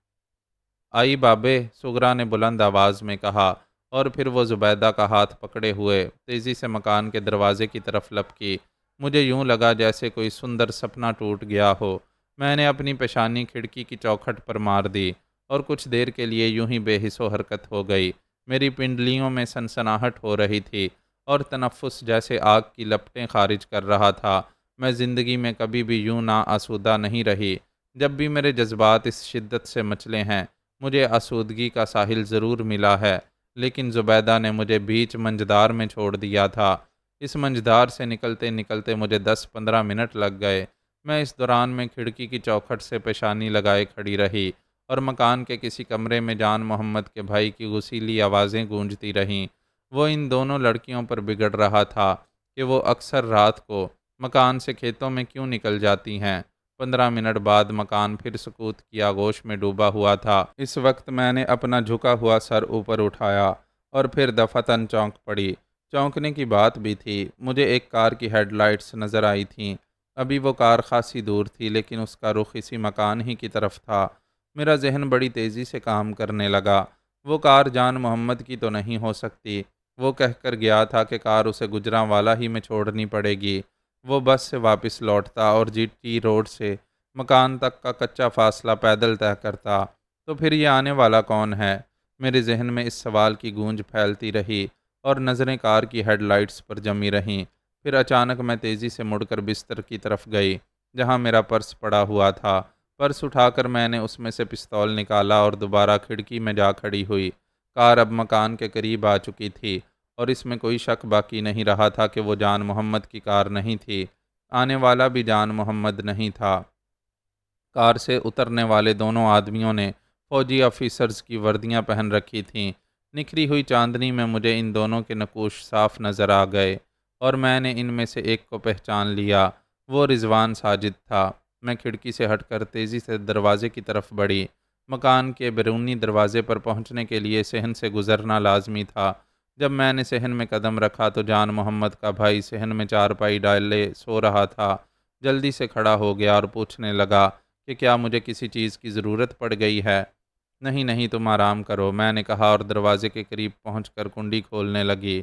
آئی بابے، سغرا نے بلند آواز میں کہا اور پھر وہ زبیدہ کا ہاتھ پکڑے ہوئے تیزی سے مکان کے دروازے کی طرف لپکی۔ مجھے یوں لگا جیسے کوئی سندر سپنا ٹوٹ گیا ہو۔ میں نے اپنی پیشانی کھڑکی کی چوکھٹ پر مار دی اور کچھ دیر کے لیے یوں ہی بے حس و حرکت ہو گئی۔ میری پنڈلیوں میں سنسناہٹ ہو رہی تھی اور تنفس جیسے آگ کی لپٹیں خارج کر رہا تھا۔ میں زندگی میں کبھی بھی یوں نا آسودہ نہیں رہی۔ جب بھی میرے جذبات اس شدت سے مچلے ہیں مجھے آسودگی کا ساحل ضرور ملا ہے، لیکن زبیدہ نے مجھے بیچ منجدار میں چھوڑ دیا تھا۔ اس منجدار سے نکلتے نکلتے مجھے 10-15 منٹ لگ گئے۔ میں اس دوران میں کھڑکی کی چوکھٹ سے پیشانی لگائے کھڑی رہی اور مکان کے کسی کمرے میں جان محمد کے بھائی کی غسیلی آوازیں گونجتی رہیں۔ وہ ان دونوں لڑکیوں پر بگڑ رہا تھا کہ وہ اکثر رات کو مکان سے کھیتوں میں کیوں نکل جاتی ہیں۔ 15 منٹ بعد مکان پھر سکوت کی آغوش میں ڈوبا ہوا تھا۔ اس وقت میں نے اپنا جھکا ہوا سر اوپر اٹھایا اور پھر دفعتاً چونک پڑی۔ چونکنے کی بات بھی تھی، مجھے ایک کار کی ہیڈ لائٹس نظر آئی تھیں۔ ابھی وہ کار خاصی دور تھی لیکن اس کا رخ اسی مکان ہی کی طرف تھا۔ میرا ذہن بڑی تیزی سے کام کرنے لگا۔ وہ کار جان محمد کی تو نہیں ہو سکتی۔ وہ کہہ کر گیا تھا کہ کار اسے گجرانوالہ ہی میں چھوڑنی پڑے گی۔ وہ بس سے واپس لوٹتا اور جی ٹی روڈ سے مکان تک کا کچا فاصلہ پیدل طے کرتا، تو پھر یہ آنے والا کون ہے؟ میرے ذہن میں اس سوال کی گونج پھیلتی رہی اور نظریں کار کی ہیڈ لائٹس پر جمی رہیں۔ پھر اچانک میں تیزی سے مڑ کر بستر کی طرف گئی جہاں میرا پرس پڑا ہوا تھا۔ پرس اٹھا کر میں نے اس میں سے پستول نکالا اور دوبارہ کھڑکی میں جا کھڑی ہوئی۔ کار اب مکان کے قریب آ چکی تھی اور اس میں کوئی شک باقی نہیں رہا تھا کہ وہ جان محمد کی کار نہیں تھی۔ آنے والا بھی جان محمد نہیں تھا۔ کار سے اترنے والے دونوں آدمیوں نے فوجی آفیسرز کی وردیاں پہن رکھی تھیں۔ نکھری ہوئی چاندنی میں مجھے ان دونوں کے نقوش صاف نظر آ گئے اور میں نے ان میں سے ایک کو پہچان لیا۔ وہ رضوان ساجد تھا۔ میں کھڑکی سے ہٹ کر تیزی سے دروازے کی طرف بڑھی۔ مکان کے بیرونی دروازے پر پہنچنے کے لیے صحن سے گزرنا لازمی تھا۔ جب میں نے صحن میں قدم رکھا تو جان محمد کا بھائی صحن میں چارپائی ڈالے سو رہا تھا۔ جلدی سے کھڑا ہو گیا اور پوچھنے لگا کہ کیا مجھے کسی چیز کی ضرورت پڑ گئی ہے؟ نہیں نہیں، تم آرام کرو، میں نے کہا اور دروازے کے قریب پہنچ کر کنڈی کھولنے لگی۔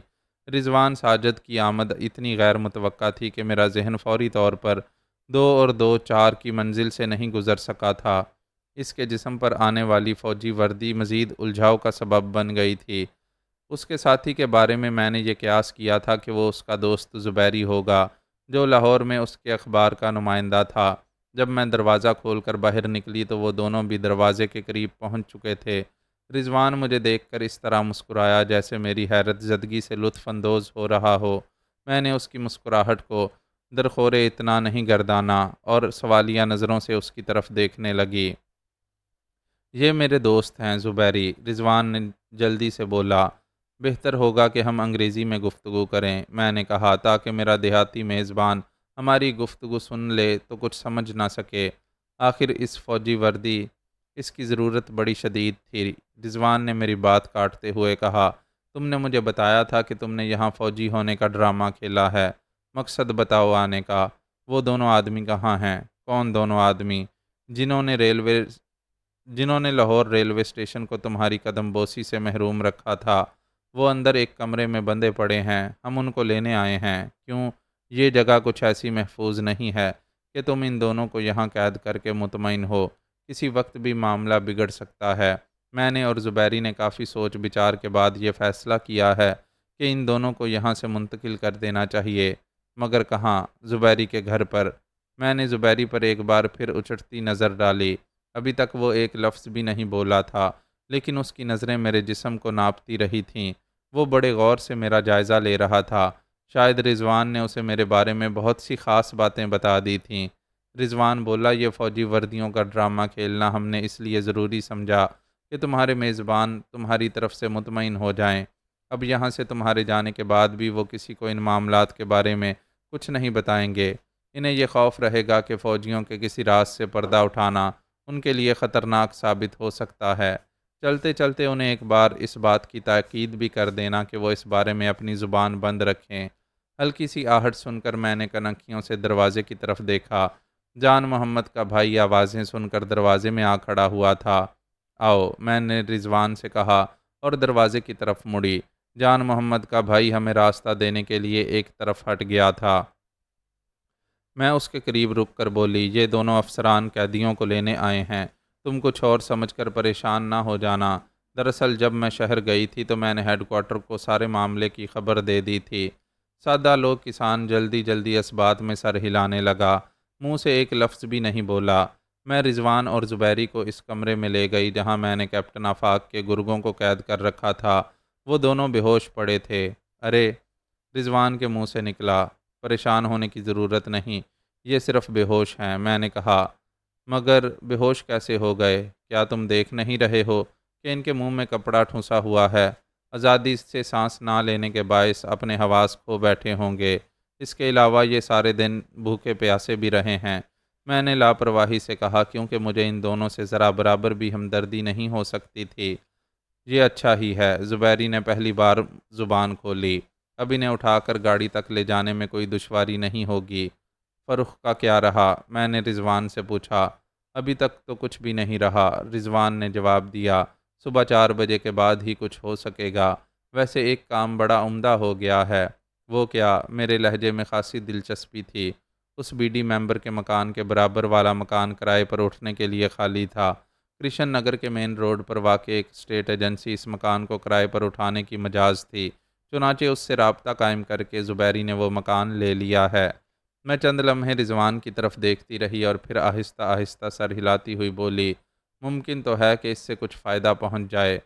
رضوان ساجد کی آمد اتنی غیر متوقع تھی کہ میرا ذہن فوری طور پر 2 اور 2 4 کی منزل سے نہیں گزر سکا تھا۔ اس کے جسم پر آنے والی فوجی وردی مزید الجھاؤ کا سبب بن گئی تھی۔ اس کے ساتھی کے بارے میں نے یہ قیاس کیا تھا کہ وہ اس کا دوست زبیری ہوگا جو لاہور میں اس کے اخبار کا نمائندہ تھا۔ جب میں دروازہ کھول کر باہر نکلی تو وہ دونوں بھی دروازے کے قریب پہنچ چکے تھے۔ رضوان مجھے دیکھ کر اس طرح مسکرایا جیسے میری حیرت زدگی سے لطف اندوز ہو رہا ہو۔ میں نے اس کی مسکراہٹ کو درخور اتنا نہیں گردانا اور سوالیہ نظروں سے اس کی طرف دیکھنے لگی۔ یہ میرے دوست ہیں زبیری، رضوان نے جلدی سے بولا۔ بہتر ہوگا کہ ہم انگریزی میں گفتگو کریں، میں نے کہا، تاکہ میرا دیہاتی میزبان ہماری گفتگو سن لے تو کچھ سمجھ نہ سکے۔ آخر اس فوجی وردی اس کی ضرورت بڑی شدید تھی۔ رضوان نے میری بات کاٹتے ہوئے کہا، تم نے مجھے بتایا تھا کہ تم نے یہاں فوجی ہونے کا ڈرامہ کھیلا ہے، مقصد بتاؤ آنے کا۔ وہ دونوں آدمی کہاں ہیں؟ کون دونوں آدمی؟ جنہوں نے لاہور ریلوے اسٹیشن کو تمہاری قدم بوسی سے محروم رکھا تھا۔ وہ اندر ایک کمرے میں بندے پڑے ہیں، ہم ان کو لینے آئے ہیں۔ کیوں؟ یہ جگہ کچھ ایسی محفوظ نہیں ہے کہ تم ان دونوں کو یہاں قید کر کے مطمئن ہو، کسی وقت بھی معاملہ بگڑ سکتا ہے۔ میں نے اور زبیری نے کافی سوچ بچار کے بعد یہ فیصلہ کیا ہے کہ ان دونوں کو یہاں سے منتقل کر دینا چاہیے۔ مگر کہاں؟ زبیری کے گھر پر۔ میں نے زبیری پر ایک بار پھر اچھڑتی نظر ڈالی۔ ابھی تک وہ ایک لفظ بھی نہیں بولا تھا لیکن اس کی نظریں میرے جسم کو ناپتی رہی تھیں۔ وہ بڑے غور سے میرا جائزہ لے رہا تھا۔ شاید رضوان نے اسے میرے بارے میں بہت سی خاص باتیں بتا دی تھیں۔ رضوان بولا، یہ فوجی وردیوں کا ڈرامہ کھیلنا ہم نے اس لیے ضروری سمجھا کہ تمہارے میزبان تمہاری طرف سے مطمئن ہو جائیں۔ اب یہاں سے تمہارے جانے کے بعد بھی وہ کسی کو ان معاملات کے بارے میں کچھ نہیں بتائیں گے۔ انہیں یہ خوف رہے گا کہ فوجیوں کے کسی راز سے پردہ اٹھانا ان کے لیے خطرناک ثابت ہو سکتا ہے۔ چلتے چلتے انہیں ایک بار اس بات کی تاکید بھی کر دینا کہ وہ اس بارے میں اپنی زبان بند رکھیں۔ ہلکی سی آہٹ سن کر میں نے کنکھیوں سے دروازے کی طرف دیکھا۔ جان محمد کا بھائی آوازیں سن کر دروازے میں آ کھڑا ہوا تھا۔ آؤ، میں نے رضوان سے کہا اور دروازے کی طرف مڑی۔ جان محمد کا بھائی ہمیں راستہ دینے کے لیے ایک طرف ہٹ گیا تھا۔ میں اس کے قریب رک کر بولی، یہ دونوں افسران قیدیوں کو لینے آئے ہیں، تم کچھ اور سمجھ کر پریشان نہ ہو جانا۔ دراصل جب میں شہر گئی تھی تو میں نے ہیڈ کوارٹر کو سارے معاملے کی خبر دے دی تھی۔ سادہ لوگ کسان جلدی جلدی اس بات میں سر ہلانے لگا، منہ سے ایک لفظ بھی نہیں بولا۔ میں رضوان اور زبیری کو اس کمرے میں لے گئی جہاں میں نے کیپٹن آفاق کے گرگوں کو قید کر رکھا تھا۔ وہ دونوں بے ہوش پڑے تھے۔ ارے، رضوان کے منہ سے نکلا، پریشان ہونے کی ضرورت نہیں، یہ صرف بے ہوش ہیں، میں نے کہا۔ مگر بے ہوش کیسے ہو گئے؟ کیا تم دیکھ نہیں رہے ہو کہ ان کے منہ میں کپڑا ٹھونسا ہوا ہے؟ آزادی سے سانس نہ لینے کے باعث اپنے حواس کھو بیٹھے ہوں گے۔ اس کے علاوہ یہ سارے دن بھوکے پیاسے بھی رہے ہیں۔ میں نے لاپرواہی سے کہا، کیونکہ مجھے ان دونوں سے ذرا برابر بھی ہمدردی نہیں ہو سکتی تھی۔ یہ اچھا ہی ہے، زبیری نے پہلی بار زبان کھولی۔ اب انہیں اٹھا کر گاڑی تک لے جانے میں کوئی دشواری نہیں ہوگی۔ فرخ کا کیا رہا؟ میں نے رضوان سے پوچھا۔ ابھی تک تو کچھ بھی نہیں رہا، رضوان نے جواب دیا۔ صبح 4 بجے کے بعد ہی کچھ ہو سکے گا۔ ویسے ایک کام بڑا عمدہ ہو گیا ہے۔ وہ کیا؟ میرے لہجے میں خاصی دلچسپی تھی۔ اس بی ڈی ممبر کے مکان کے برابر والا مکان کرائے پر اٹھنے کے لیے خالی تھا۔ کرشن نگر کے مین روڈ پر واقع ایک اسٹیٹ ایجنسی اس مکان کو کرائے پر اٹھانے کی مجاز تھی۔ چنانچہ اس سے رابطہ قائم کر کے زبیری نے وہ مکان لے لیا ہے۔ میں چند لمحے رضوان کی طرف دیکھتی رہی اور پھر آہستہ آہستہ سر ہلاتی ہوئی بولی، ممکن تو ہے کہ اس سے کچھ فائدہ پہنچ جائے۔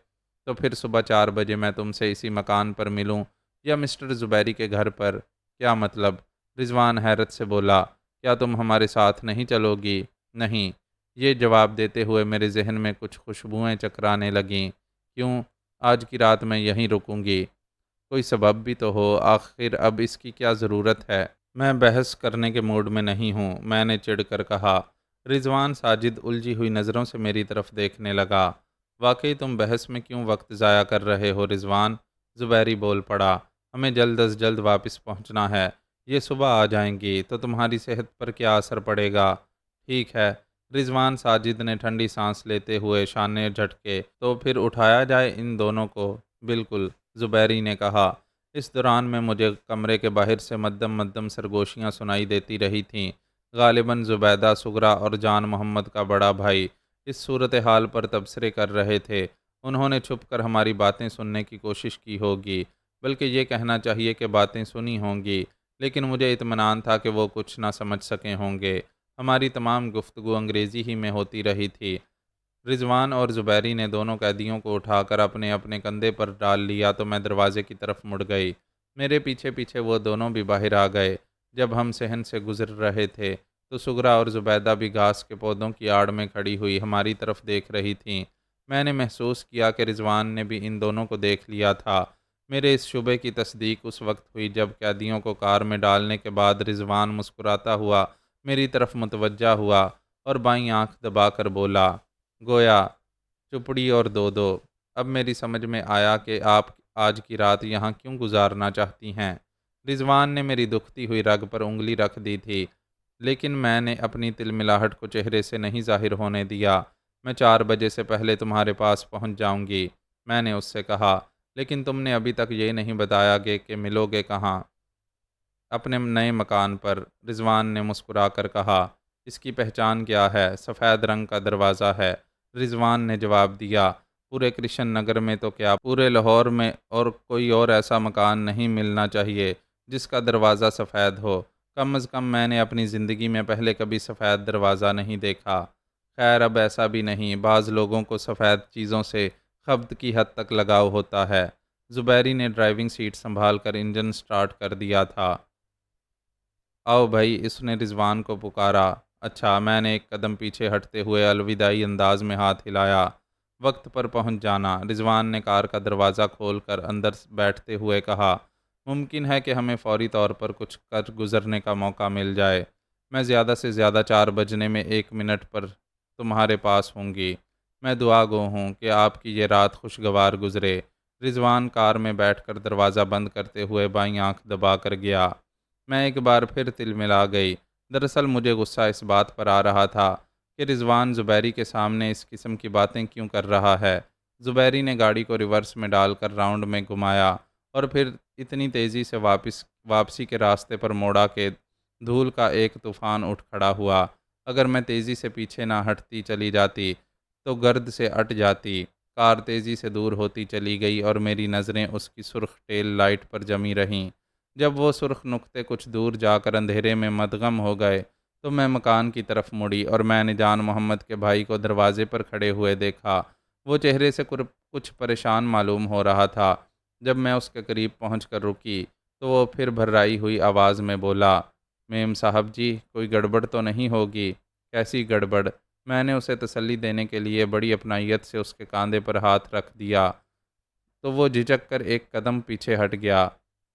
تو پھر صبح 4 بجے میں تم سے اسی مکان پر ملوں یا مسٹر زبیری کے گھر پر؟ کیا مطلب؟ رضوان حیرت سے بولا، کیا تم ہمارے ساتھ نہیں چلو گی؟ نہیں۔ یہ جواب دیتے ہوئے میرے ذہن میں کچھ خوشبوئیں چکرانے لگیں۔ کیوں؟ آج کی رات میں یہیں رکوں گی۔ کوئی سبب بھی تو ہو، آخر اب اس کی کیا ضرورت ہے؟ میں بحث کرنے کے موڈ میں نہیں ہوں، میں نے چڑھ کر کہا۔ رضوان ساجد الجھی ہوئی نظروں سے میری طرف دیکھنے لگا۔ واقعی تم بحث میں کیوں وقت ضائع کر رہے ہو رضوان؟ زبیری بول پڑا، ہمیں جلد از جلد واپس پہنچنا ہے۔ یہ صبح آ جائیں گی تو تمہاری صحت پر کیا اثر پڑے گا؟ ٹھیک ہے، رضوان ساجد نے ٹھنڈی سانس لیتے ہوئے شانے جھٹکے، تو پھر اٹھایا جائے ان دونوں کو؟ بالکل، زبیری نے کہا۔ اس دوران میں مجھے کمرے کے باہر سے مدم مدم سرگوشیاں سنائی دیتی رہی تھیں۔ غالباً زبیدہ، سغرا اور جان محمد کا بڑا بھائی اس صورتحال پر تبصرے کر رہے تھے۔ انہوں نے چھپ کر ہماری باتیں سننے کی کوشش کی ہوگی، بلکہ یہ کہنا چاہیے کہ باتیں سنی ہوں گی، لیکن مجھے اطمینان تھا کہ وہ کچھ نہ سمجھ سکے ہوں گے۔ ہماری تمام گفتگو انگریزی ہی میں ہوتی رہی تھی۔ رضوان اور زبیری نے دونوں قیدیوں کو اٹھا کر اپنے اپنے کندھے پر ڈال لیا تو میں دروازے کی طرف مڑ گئی۔ میرے پیچھے پیچھے وہ دونوں بھی باہر آ گئے۔ جب ہم صحن سے گزر رہے تھے تو سغرا اور زبیدہ بھی گھاس کے پودوں کی آڑ میں کھڑی ہوئی ہماری طرف دیکھ رہی تھیں۔ میں نے محسوس کیا کہ رضوان نے بھی ان دونوں کو دیکھ لیا تھا۔ میرے اس شبے کی تصدیق اس وقت ہوئی جب قیدیوں کو کار میں ڈالنے کے بعد رضوان مسکراتا ہوا میری طرف متوجہ ہوا اور بائیں آنکھ دبا کر بولا، گویا چپڑی اور دو۔ اب میری سمجھ میں آیا کہ آپ آج کی رات یہاں کیوں گزارنا چاہتی ہیں۔ رضوان نے میری دکھتی ہوئی رگ پر انگلی رکھ دی تھی، لیکن میں نے اپنی تلملاہٹ کو چہرے سے نہیں ظاہر ہونے دیا۔ میں 4 بجے سے پہلے تمہارے پاس پہنچ جاؤں گی، میں نے اس سے کہا، لیکن تم نے ابھی تک یہ نہیں بتایا کہ ملو گے کہاں؟ اپنے نئے مکان پر، رضوان نے مسکرا کر کہا۔ اس کی پہچان کیا ہے؟ سفید رنگ کا دروازہ ہے، رضوان نے جواب دیا۔ پورے کرشن نگر میں تو کیا پورے لاہور میں اور کوئی اور ایسا مکان نہیں ملنا چاہیے جس کا دروازہ سفید ہو۔ کم از کم میں نے اپنی زندگی میں پہلے کبھی سفید دروازہ نہیں دیکھا۔ خیر اب ایسا بھی نہیں، بعض لوگوں کو سفید چیزوں سے خبط کی حد تک لگاؤ ہوتا ہے۔ زبیری نے ڈرائیونگ سیٹ سنبھال کر انجن سٹارٹ کر دیا تھا۔ آؤ بھائی، اس نے رضوان کو پکارا۔ اچھا، میں نے ایک قدم پیچھے ہٹتے ہوئے الوداعی انداز میں ہاتھ ہلایا۔ وقت پر پہنچ جانا، رضوان نے کار کا دروازہ کھول کر اندر بیٹھتے ہوئے کہا۔ ممکن ہے کہ ہمیں فوری طور پر کچھ کر گزرنے کا موقع مل جائے۔ میں زیادہ سے زیادہ 4 بجنے میں 1 منٹ پر تمہارے پاس ہوں گی۔ میں دعا گو ہوں کہ آپ کی یہ رات خوشگوار گزرے۔ رضوان کار میں بیٹھ کر دروازہ بند کرتے ہوئے بائیں آنکھ دبا کر گیا۔ میں ایک بار پھر تلملا گئی۔ دراصل مجھے غصہ اس بات پر آ رہا تھا کہ رضوان زبیری کے سامنے اس قسم کی باتیں کیوں کر رہا ہے۔ زبیری نے گاڑی کو ریورس میں ڈال کر راؤنڈ میں گھمایا اور پھر اتنی تیزی سے واپسی کے راستے پر موڑا کہ دھول کا ایک طوفان اٹھ کھڑا ہوا۔ اگر میں تیزی سے پیچھے نہ ہٹتی چلی جاتی تو گرد سے اٹ جاتی۔ کار تیزی سے دور ہوتی چلی گئی اور میری نظریں اس کی سرخ ٹیل لائٹ پر جمی رہیں۔ جب وہ سرخ نقطے کچھ دور جا کر اندھیرے میں مدغم ہو گئے تو میں مکان کی طرف مڑی اور میں نے جان محمد کے بھائی کو دروازے پر کھڑے ہوئے دیکھا۔ وہ چہرے سے کچھ پریشان معلوم ہو رہا تھا۔ جب میں اس کے قریب پہنچ کر رکی تو وہ پھر بھرائی ہوئی آواز میں بولا، میم صاحب جی، کوئی گڑبڑ تو نہیں ہوگی؟ کیسی گڑبڑ؟ میں نے اسے تسلی دینے کے لیے بڑی اپنائیت سے اس کے کاندھے پر ہاتھ رکھ دیا تو وہ جھجک کر ایک قدم پیچھے ہٹ گیا۔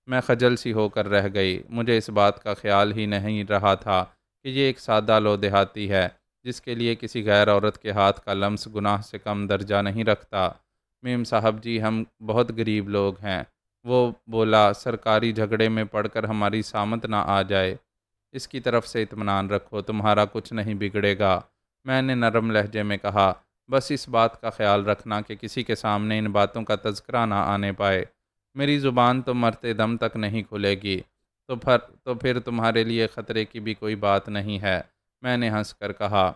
میں خجل سی ہو کر رہ گئی۔ مجھے اس بات کا خیال ہی نہیں رہا تھا کہ یہ ایک سادہ لو دیہاتی ہے جس کے لیے کسی غیر عورت کے ہاتھ کا لمس گناہ سے کم درجہ نہیں رکھتا۔ میم صاحب جی، ہم بہت غریب لوگ ہیں۔ وہ بولا، سرکاری جھگڑے میں پڑ کر ہماری سامت نہ آ جائے۔ اس کی طرف سے اطمینان رکھو، تمہارا کچھ نہیں بگڑے گا۔ میں نے نرم لہجے میں کہا، بس اس بات کا خیال رکھنا کہ کسی کے سامنے ان باتوں کا تذکرہ نہ آنے پائے۔ میری زبان تو مرتے دم تک نہیں کھلے گی، تو پھر تمہارے لیے خطرے کی بھی کوئی بات نہیں ہے۔ میں نے ہنس کر کہا۔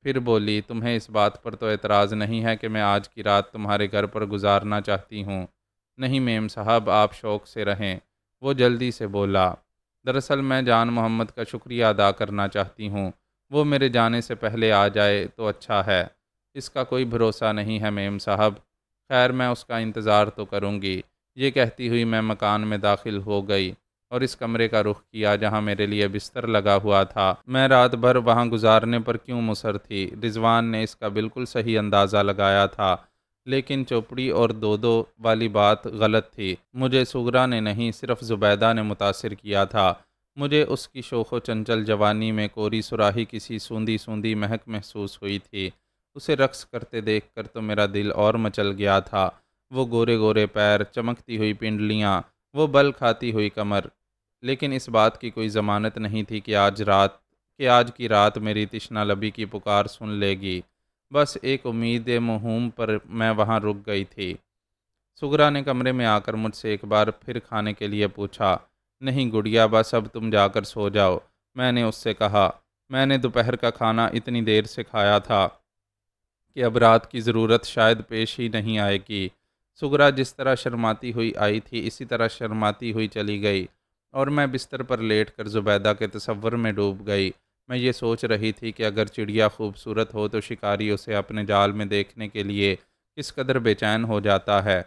پھر بولی، تمہیں اس بات پر تو اعتراض نہیں ہے کہ میں آج کی رات تمہارے گھر پر گزارنا چاہتی ہوں؟ نہیں میم صاحب، آپ شوق سے رہیں۔ وہ جلدی سے بولا، دراصل میں جان محمد کا شکریہ ادا کرنا چاہتی ہوں۔ وہ میرے جانے سے پہلے آ جائے تو اچھا ہے۔ اس کا کوئی بھروسہ نہیں ہے میم صاحب۔ خیر، میں اس کا انتظار تو کروں گی۔ یہ کہتی ہوئی میں مکان میں داخل ہو گئی اور اس کمرے کا رخ کیا جہاں میرے لیے بستر لگا ہوا تھا۔ میں رات بھر وہاں گزارنے پر کیوں مصر تھی؟ رضوان نے اس کا بالکل صحیح اندازہ لگایا تھا، لیکن چوپڑی اور دو والی بات غلط تھی۔ مجھے سغرا نے نہیں، صرف زبیدہ نے متاثر کیا تھا۔ مجھے اس کی شوخ و چنچل جوانی میں کوری سراہی کسی سوندھی سوندھی مہک محسوس ہوئی تھی۔ اسے رقص کرتے دیکھ کر تو میرا دل اور مچل گیا تھا۔ وہ گورے گورے پیر، چمکتی ہوئی پنڈلیاں، وہ بل کھاتی ہوئی کمر۔ لیکن اس بات کی کوئی ضمانت نہیں تھی کہ آج کی رات میری تشنہ لبی کی پکار سن لے گی۔ بس ایک امید موہوم پر میں وہاں رک گئی تھی۔ سغرا نے کمرے میں آ کر مجھ سے ایک بار پھر کھانے کے لیے پوچھا۔ نہیں گڑیا، بس اب تم جا کر سو جاؤ، میں نے اس سے کہا۔ میں نے دوپہر کا کھانا اتنی دیر سے کھایا تھا کہ اب رات کی ضرورت شاید پیش ہی نہیں آئے گی۔ سغرا جس طرح شرماتی ہوئی آئی تھی اسی طرح شرماتی ہوئی چلی گئی اور میں بستر پر لیٹ کر زبیدہ کے تصور میں ڈوب گئی۔ میں یہ سوچ رہی تھی کہ اگر چڑیا خوبصورت ہو تو شکاری اسے اپنے جال میں دیکھنے کے لیے کس قدر بے چین ہو جاتا ہے۔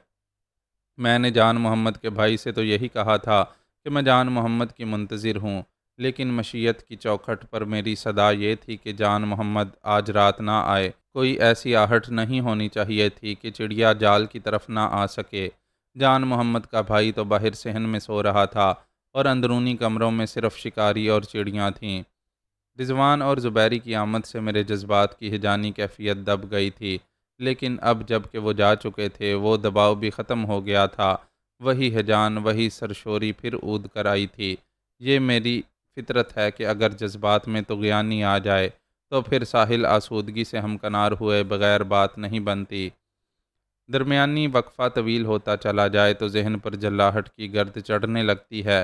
میں نے جان محمد کے بھائی سے تو یہی کہا تھا کہ میں جان محمد کی منتظر ہوں، لیکن مشیت کی چوکھٹ پر میری صدا یہ تھی کہ جان محمد آج رات نہ آئے۔ کوئی ایسی آہٹ نہیں ہونی چاہیے تھی کہ چڑیا جال کی طرف نہ آ سکے۔ جان محمد کا بھائی تو باہر صحن میں سو رہا تھا اور اندرونی کمروں میں صرف شکاری اور چڑیاں تھیں۔ رضوان اور زبیری کی آمد سے میرے جذبات کی ہیجانی کیفیت دب گئی تھی، لیکن اب جب کہ وہ جا چکے تھے وہ دباؤ بھی ختم ہو گیا تھا۔ وہی ہیجان، وہی سرشوری پھر اود کر آئی تھی۔ یہ میری فطرت ہے کہ اگر جذبات میں طغیانی آ جائے تو پھر ساحل آسودگی سے ہمکنار ہوئے بغیر بات نہیں بنتی۔ درمیانی وقفہ طویل ہوتا چلا جائے تو ذہن پر جلاہٹ کی گرد چڑھنے لگتی ہے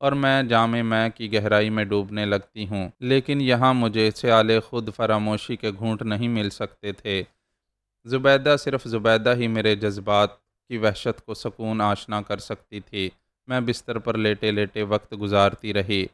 اور میں جام میں کی گہرائی میں ڈوبنے لگتی ہوں، لیکن یہاں مجھے سیال خود فراموشی کے گھونٹ نہیں مل سکتے تھے۔ زبیدہ، صرف زبیدہ ہی میرے جذبات کی وحشت کو سکون آشنا کر سکتی تھی۔ میں بستر پر لیٹے لیٹے وقت گزارتی رہی۔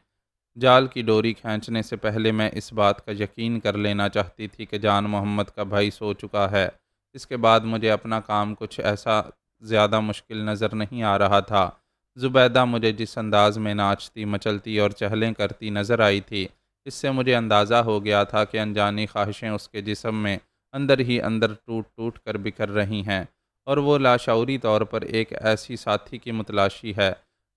جال کی ڈوری کھینچنے سے پہلے میں اس بات کا یقین کر لینا چاہتی تھی کہ جان محمد کا بھائی سو چکا ہے۔ اس کے بعد مجھے اپنا کام کچھ ایسا زیادہ مشکل نظر نہیں آ رہا تھا۔ زبیدہ مجھے جس انداز میں ناچتی، مچلتی اور چہلیں کرتی نظر آئی تھی، اس سے مجھے اندازہ ہو گیا تھا کہ انجانی خواہشیں اس کے جسم میں اندر ہی اندر ٹوٹ ٹوٹ کر بکھر رہی ہیں اور وہ لاشعوری طور پر ایک ایسی ساتھی کی متلاشی ہے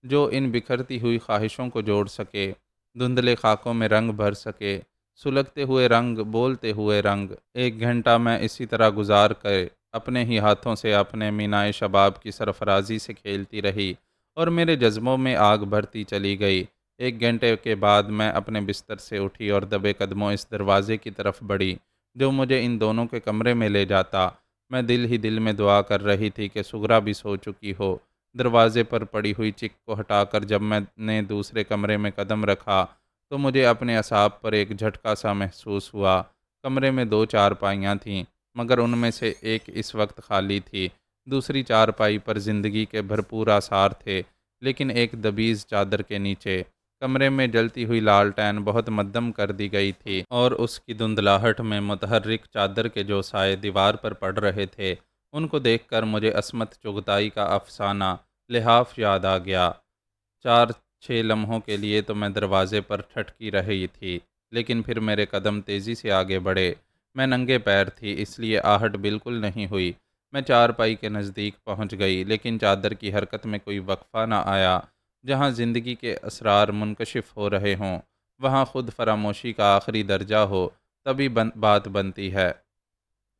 جو ان بکھرتی ہوئی خواہشوں کو جوڑ سکے، دھندلے خاکوں میں رنگ بھر سکے، سلگتے ہوئے رنگ، بولتے ہوئے رنگ۔ 1 گھنٹہ میں اسی طرح گزار کر اپنے ہی ہاتھوں سے اپنے مینائے شباب کی سرفرازی سے کھیلتی رہی اور میرے جذبوں میں آگ بھرتی چلی گئی۔ 1 گھنٹے کے بعد میں اپنے بستر سے اٹھی اور دبے قدموں اس دروازے کی طرف بڑھی جو مجھے ان دونوں کے کمرے میں لے جاتا۔ میں دل ہی دل میں دعا کر رہی تھی کہ سغرا بھی سو چکی ہو۔ دروازے پر پڑی ہوئی چک کو ہٹا کر جب میں نے دوسرے کمرے میں قدم رکھا تو مجھے اپنے اعصاب پر ایک جھٹکا سا محسوس ہوا۔ کمرے میں 2 چارپائیاں تھیں، مگر ان میں سے ایک اس وقت خالی تھی۔ دوسری چارپائی پر زندگی کے بھرپور آثار تھے، لیکن ایک دبیز چادر کے نیچے۔ کمرے میں جلتی ہوئی لالٹین بہت مدھم کر دی گئی تھی اور اس کی دھندلاہٹ میں متحرک چادر کے جو سائے دیوار پر پڑ رہے تھے ان کو دیکھ کر مجھے عصمت چغتائی کا افسانہ لحاف یاد آ گیا۔ 4-6 لمحوں کے لیے تو میں دروازے پر ٹھٹکی رہی تھی، لیکن پھر میرے قدم تیزی سے آگے بڑھے۔ میں ننگے پیر تھی، اس لیے آہٹ بالکل نہیں ہوئی۔ میں چارپائی کے نزدیک پہنچ گئی، لیکن چادر کی حرکت میں کوئی وقفہ نہ آیا۔ جہاں زندگی کے اسرار منکشف ہو رہے ہوں، وہاں خود فراموشی کا آخری درجہ ہو، تبھی بات بنتی ہے۔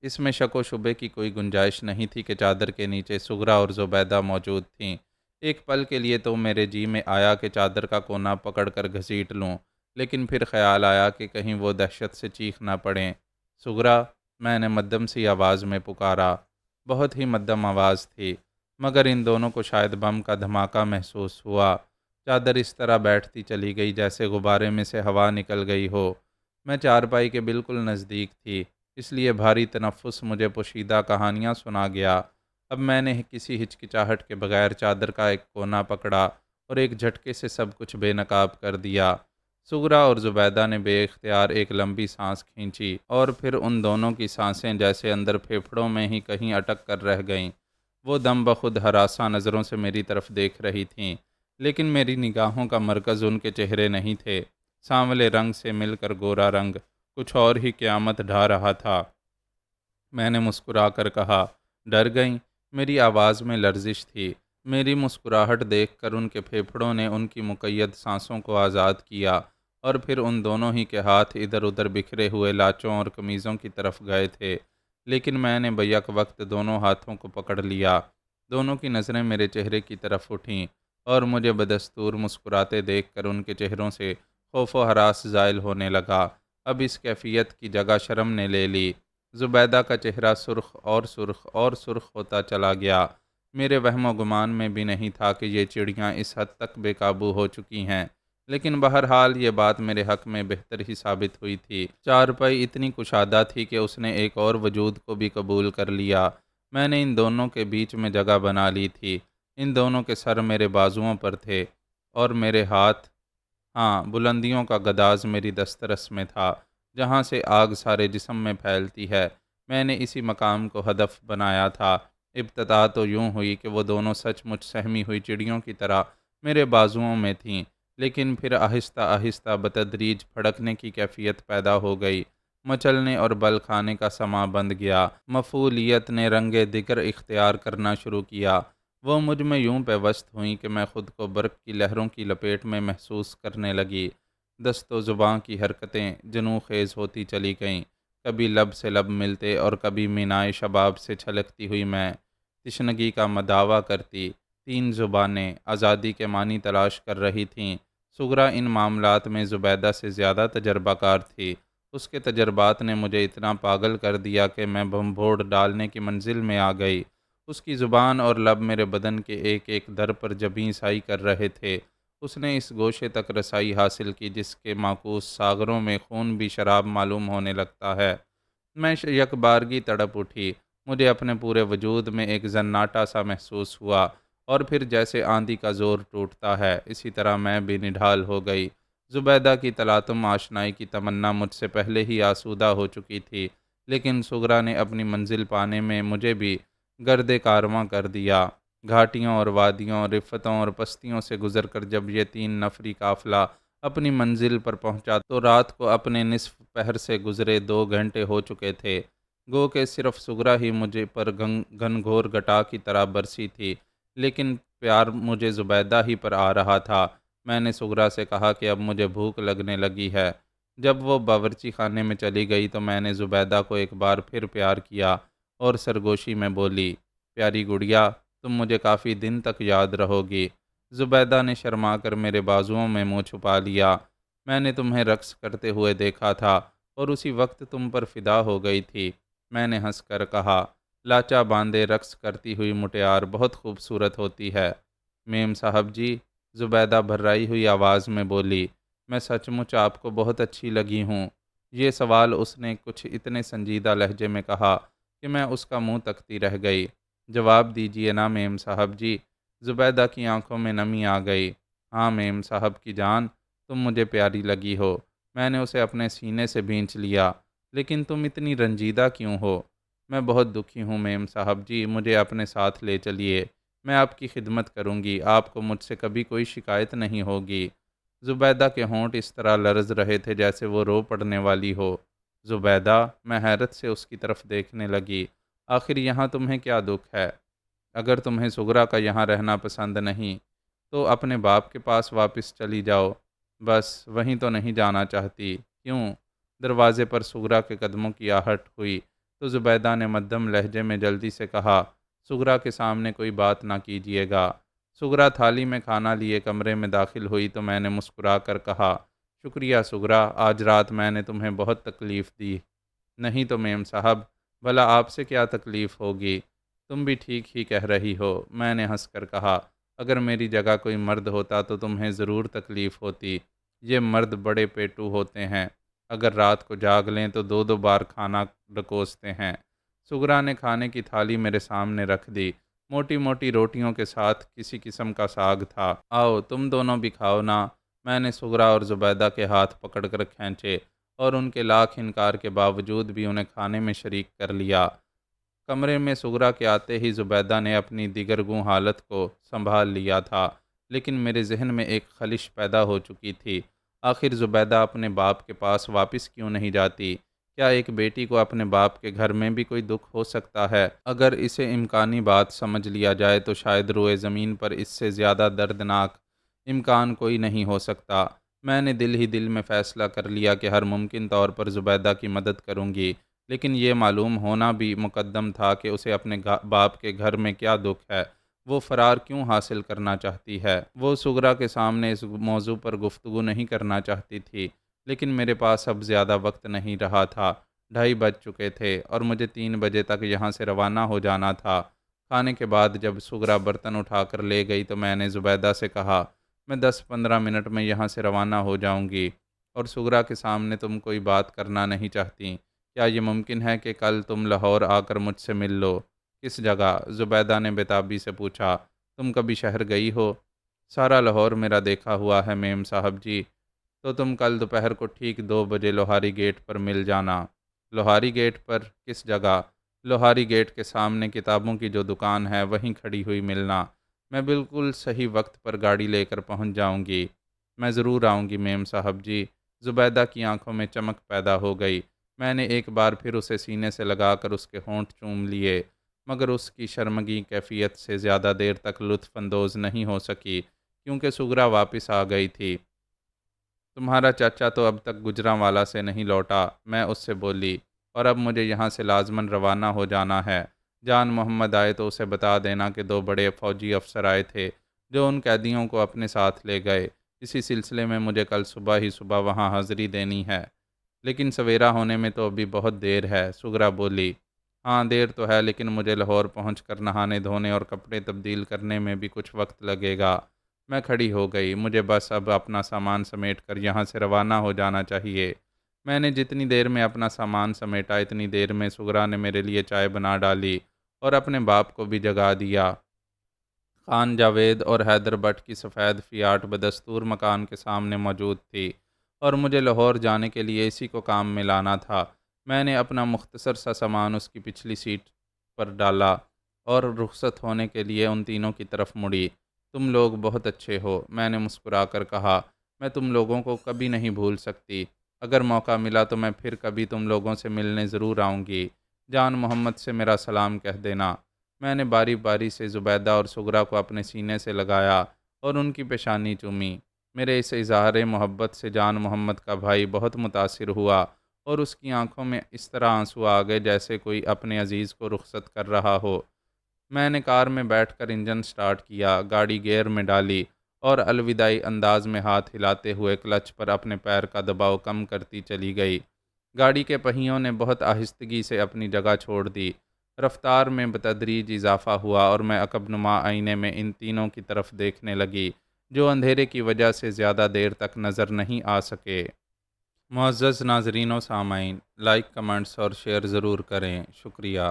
اس میں شک و شبے کی کوئی گنجائش نہیں تھی کہ چادر کے نیچے سغرا اور زبیدہ موجود تھیں۔ ایک پل کے لیے تو میرے جی میں آیا کہ چادر کا کونا پکڑ کر گھسیٹ لوں، لیکن پھر خیال آیا کہ کہیں وہ دہشت سے چیخ نہ پڑیں۔ سغرا، میں نے مدھم سی آواز میں پکارا۔ بہت ہی مدھم آواز تھی، مگر ان دونوں کو شاید بم کا دھماکہ محسوس ہوا۔ چادر اس طرح بیٹھتی چلی گئی جیسے غبارے میں سے ہوا نکل گئی ہو۔ میں چارپائی کے بالکل نزدیک تھی، اس لیے بھاری تنفس مجھے پوشیدہ کہانیاں سنا گیا۔ اب میں نے کسی ہچکچاہٹ کے بغیر چادر کا ایک کونا پکڑا اور ایک جھٹکے سے سب کچھ بے نقاب کر دیا۔ سغرا اور زبیدہ نے بے اختیار ایک لمبی سانس کھینچی، اور پھر ان دونوں کی سانسیں جیسے اندر پھیپھڑوں میں ہی کہیں اٹک کر رہ گئیں۔ وہ دم بخود ہراساں نظروں سے میری طرف دیکھ رہی تھیں، لیکن میری نگاہوں کا مرکز ان کے چہرے نہیں تھے۔ سانولے رنگ سے مل کر گورا رنگ کچھ اور ہی قیامت ڈھا رہا تھا۔ میں نے مسکرا کر کہا، ڈر گئیں؟ میری آواز میں لرزش تھی۔ میری مسکراہٹ دیکھ کر ان کے پھیپھڑوں نے ان کی مقید سانسوں کو آزاد کیا، اور پھر ان دونوں ہی کے ہاتھ ادھر ادھر بکھرے ہوئے لاچوں اور قمیضوں کی طرف گئے تھے، لیکن میں نے بیک وقت دونوں ہاتھوں کو پکڑ لیا۔ دونوں کی نظریں میرے چہرے کی طرف اٹھیں، اور مجھے بدستور مسکراتے دیکھ کر ان کے چہروں سے خوف و ہراس زائل ہونے لگا۔ اب اس کیفیت کی جگہ شرم نے لے لی۔ زبیدہ کا چہرہ سرخ اور سرخ اور سرخ ہوتا چلا گیا۔ میرے وہم و گمان میں بھی نہیں تھا کہ یہ چڑیاں اس حد تک بے قابو ہو چکی ہیں، لیکن بہرحال یہ بات میرے حق میں بہتر ہی ثابت ہوئی تھی۔ چارپائی اتنی کشادہ تھی کہ اس نے ایک اور وجود کو بھی قبول کر لیا۔ میں نے ان دونوں کے بیچ میں جگہ بنا لی تھی۔ ان دونوں کے سر میرے بازوؤں پر تھے، اور میرے ہاتھ، ہاں، بلندیوں کا گداز میری دسترس میں تھا، جہاں سے آگ سارے جسم میں پھیلتی ہے۔ میں نے اسی مقام کو ہدف بنایا تھا۔ ابتدا تو یوں ہوئی کہ وہ دونوں سچ مچ سہمی ہوئی چڑیوں کی طرح میرے بازوؤں میں تھیں، لیکن پھر آہستہ آہستہ بتدریج پھڑکنے کی کیفیت پیدا ہو گئی، مچلنے اور بل کھانے کا سماں بند گیا۔ مفعولیت نے رنگ دگر اختیار کرنا شروع کیا۔ وہ مجھ میں یوں پیوست ہوئیں کہ میں خود کو برق کی لہروں کی لپیٹ میں محسوس کرنے لگی۔ دست و زباں کی حرکتیں جنوں خیز ہوتی چلی گئیں، کبھی لب سے لب ملتے اور کبھی مینائے شباب سے چھلکتی ہوئی میں تشنگی کا مداوع کرتی۔ تین زبانیں آزادی کے معنی تلاش کر رہی تھیں۔ سغرا ان معاملات میں زبیدہ سے زیادہ تجربہ کار تھی۔ اس کے تجربات نے مجھے اتنا پاگل کر دیا کہ میں بم بھوڑ ڈالنے کی منزل میں آ گئی۔ اس کی زبان اور لب میرے بدن کے ایک ایک در پر جبیں سائی کر رہے تھے۔ اس نے اس گوشے تک رسائی حاصل کی جس کے معکوس ساغروں میں خون بھی شراب معلوم ہونے لگتا ہے۔ میں یک بارگی تڑپ اٹھی۔ مجھے اپنے پورے وجود میں ایک زناٹا سا محسوس ہوا، اور پھر جیسے آندھی کا زور ٹوٹتا ہے، اسی طرح میں بھی نڈھال ہو گئی۔ زبیدہ کی تلاطم آشنائی کی تمنا مجھ سے پہلے ہی آسودہ ہو چکی تھی، لیکن سغرا نے اپنی منزل پانے میں مجھے بھی گرد کارواں کر دیا۔ گھاٹیوں اور وادیوں، رفتوں اور پستیوں سے گزر کر جب یہ تین نفری قافلہ اپنی منزل پر پہنچا تو رات کو اپنے نصف پہر سے گزرے 2 گھنٹے ہو چکے تھے۔ گو کہ صرف سغرا ہی مجھے پر گھن گھور گٹا کی طرح برسی تھی، لیکن پیار مجھے زبیدہ ہی پر آ رہا تھا۔ میں نے سغرا سے کہا کہ اب مجھے بھوک لگنے لگی ہے۔ جب وہ باورچی خانے میں چلی گئی تو میں نے زبیدہ کو ایک بار پھر پیار کیا، اور سرگوشی میں بولی، پیاری گڑیا، تم مجھے کافی دن تک یاد رہو گی۔ زبیدہ نے شرما کر میرے بازوؤں میں منہ چھپا لیا۔ میں نے تمہیں رقص کرتے ہوئے دیکھا تھا، اور اسی وقت تم پر فدا ہو گئی تھی۔ میں نے ہنس کر کہا، لاچا باندھے رقص کرتی ہوئی مٹیار بہت خوبصورت ہوتی ہے۔ میم صاحب جی، زبیدہ بھررائی ہوئی آواز میں بولی، میں سچ مچ آپ کو بہت اچھی لگی ہوں۔ یہ سوال اس نے کچھ اتنے سنجیدہ لہجے میں کہا کہ میں اس کا منہ تکتی رہ گئی۔ جواب دیجئے نا میم صاحب جی۔ زبیدہ کی آنکھوں میں نمی آ گئی۔ ہاں میم صاحب کی جان، تم مجھے پیاری لگی ہو۔ میں نے اسے اپنے سینے سے بھینچ لیا۔ لیکن تم اتنی رنجیدہ کیوں ہو؟ میں بہت دکھی ہوں میم صاحب جی، مجھے اپنے ساتھ لے چلیے۔ میں آپ کی خدمت کروں گی، آپ کو مجھ سے کبھی کوئی شکایت نہیں ہوگی۔ زبیدہ کے ہونٹ اس طرح لرز رہے تھے جیسے وہ رو پڑنے والی ہو۔ زبیدہ، میں حیرت سے اس کی طرف دیکھنے لگی۔ آخر یہاں تمہیں کیا دکھ ہے؟ اگر تمہیں سغرا کا یہاں رہنا پسند نہیں تو اپنے باپ کے پاس واپس چلی جاؤ۔ بس وہیں تو نہیں جانا چاہتی؟ کیوں؟ دروازے پر سغرا کے قدموں کی آہٹ ہوئی تو زبیدہ نے مدھم لہجے میں جلدی سے کہا، سغرا کے سامنے کوئی بات نہ کیجیے گا۔ سغرا تھالی میں کھانا لیے کمرے میں داخل ہوئی تو میں نے مسکرا کر کہا، شکریہ سغرا، آج رات میں نے تمہیں بہت تکلیف دی۔ نہیں تو میم صاحب، بھلا آپ سے کیا تکلیف ہوگی؟ تم بھی ٹھیک ہی کہہ رہی ہو، میں نے ہنس کر کہا۔ اگر میری جگہ کوئی مرد ہوتا تو تمہیں ضرور تکلیف ہوتی۔ یہ مرد بڑے پیٹو ہوتے ہیں، اگر رات کو جاگ لیں تو دو دو بار کھانا ڈکوستے ہیں۔ سغرا نے کھانے کی تھالی میرے سامنے رکھ دی۔ موٹی موٹی روٹیوں کے ساتھ کسی قسم کا ساگ تھا۔ آؤ تم دونوں بھی کھاؤ نا۔ میں نے سغرا اور زبیدہ کے ہاتھ پکڑ کر کھینچے اور ان کے لاکھ انکار کے باوجود بھی انہیں کھانے میں شریک کر لیا۔ کمرے میں سغرا کے آتے ہی زبیدہ نے اپنی دیگرگوں حالت کو سنبھال لیا تھا، لیکن میرے ذہن میں ایک خلش پیدا ہو چکی تھی۔ آخر زبیدہ اپنے باپ کے پاس واپس کیوں نہیں جاتی؟ کیا ایک بیٹی کو اپنے باپ کے گھر میں بھی کوئی دکھ ہو سکتا ہے؟ اگر اسے امکانی بات سمجھ لیا جائے تو شاید روئے زمین پر اس سے زیادہ دردناک امکان کوئی نہیں ہو سکتا۔ میں نے دل ہی دل میں فیصلہ کر لیا کہ ہر ممکن طور پر زبیدہ کی مدد کروں گی، لیکن یہ معلوم ہونا بھی مقدم تھا کہ اسے اپنے باپ کے گھر میں کیا دکھ ہے، وہ فرار کیوں حاصل کرنا چاہتی ہے۔ وہ سغرا کے سامنے اس موضوع پر گفتگو نہیں کرنا چاہتی تھی، لیکن میرے پاس اب زیادہ وقت نہیں رہا تھا۔ 2:30 بج چکے تھے اور مجھے 3 بجے تک یہاں سے روانہ ہو جانا تھا۔ کھانے کے بعد جب سغرا برتن اٹھا کر لے گئی تو میں نے زبیدہ سے کہا، میں 10-15 منٹ میں یہاں سے روانہ ہو جاؤں گی، اور سغرا کے سامنے تم کوئی بات کرنا نہیں چاہتی؟ کیا یہ ممکن ہے کہ کل تم لاہور آ کر مجھ سے مل لو؟ کس جگہ؟ زبیدہ نے بےتابی سے پوچھا۔ تم کبھی شہر گئی ہو؟ سارا لاہور میرا دیکھا ہوا ہے میم صاحب جی۔ تو تم کل دوپہر کو ٹھیک 2 بجے لوہاری گیٹ پر مل جانا۔ لوہاری گیٹ پر؟ کس جگہ؟ لوہاری گیٹ کے سامنے کتابوں کی جو دکان ہے وہیں کھڑی ہوئی ملنا۔ میں بالکل صحیح وقت پر گاڑی لے کر پہنچ جاؤں گی۔ میں ضرور آؤں گی میم صاحب جی۔ زبیدہ کی آنکھوں میں چمک پیدا ہو گئی۔ میں نے ایک بار پھر اسے سینے سے لگا کر اس کے ہونٹ چوم لیے، مگر اس کی شرمگی کیفیت سے زیادہ دیر تک لطف اندوز نہیں ہو سکی کیونکہ سغرا واپس آ گئی تھی۔ تمہارا چاچا تو اب تک گجرانوالا سے نہیں لوٹا، میں اس سے بولی، اور اب مجھے یہاں سے لازماً روانہ ہو جانا ہے۔ جان محمد آئے تو اسے بتا دینا کہ 2 بڑے فوجی افسر آئے تھے جو ان قیدیوں کو اپنے ساتھ لے گئے۔ اسی سلسلے میں مجھے کل صبح ہی وہاں حاضری دینی ہے۔ لیکن سویرا ہونے میں تو ابھی بہت دیر ہے، سغرا بولی۔ ہاں دیر تو ہے، لیکن مجھے لاہور پہنچ کر نہانے دھونے اور کپڑے تبدیل کرنے میں بھی کچھ وقت لگے گا۔ میں کھڑی ہو گئی، مجھے بس اب اپنا سامان سمیٹ کر یہاں سے روانہ ہو جانا چاہیے۔ میں نے جتنی دیر میں اپنا سامان سمیٹا اتنی دیر میں سغرا نے میرے لیے چائے بنا ڈالی اور اپنے باپ کو بھی جگا دیا۔ خان جاوید اور حیدر بٹ کی سفید فیاٹ بدستور مکان کے سامنے موجود تھی اور مجھے لاہور جانے کے لیے اسی کو کام میں لانا تھا۔ میں نے اپنا مختصر سا سامان اس کی پچھلی سیٹ پر ڈالا اور رخصت ہونے کے لیے ان تینوں کی طرف مڑی۔ تم لوگ بہت اچھے ہو، میں نے مسکرا کر کہا۔ میں تم لوگوں کو کبھی نہیں بھول سکتی۔ اگر موقع ملا تو میں پھر کبھی تم لوگوں سے ملنے ضرور آؤں گی۔ جان محمد سے میرا سلام کہہ دینا۔ میں نے باری باری سے زبیدہ اور سغرا کو اپنے سینے سے لگایا اور ان کی پیشانی چومی۔ میرے اس اظہار محبت سے جان محمد کا بھائی بہت متاثر ہوا اور اس کی آنکھوں میں اس طرح آنسو آ گئے جیسے کوئی اپنے عزیز کو رخصت کر رہا ہو۔ میں نے کار میں بیٹھ کر انجن سٹارٹ کیا، گاڑی گیئر میں ڈالی اور الوداعی انداز میں ہاتھ ہلاتے ہوئے کلچ پر اپنے پیر کا دباؤ کم کرتی چلی گئی۔ گاڑی کے پہیوں نے بہت آہستگی سے اپنی جگہ چھوڑ دی۔ رفتار میں بتدریج اضافہ ہوا اور میں عقب نما آئینے میں ان تینوں کی طرف دیکھنے لگی جو اندھیرے کی وجہ سے زیادہ دیر تک نظر نہیں آ سکے۔ معزز ناظرین و سامعین، لائک، کمنٹس اور شیئر ضرور کریں، شکریہ۔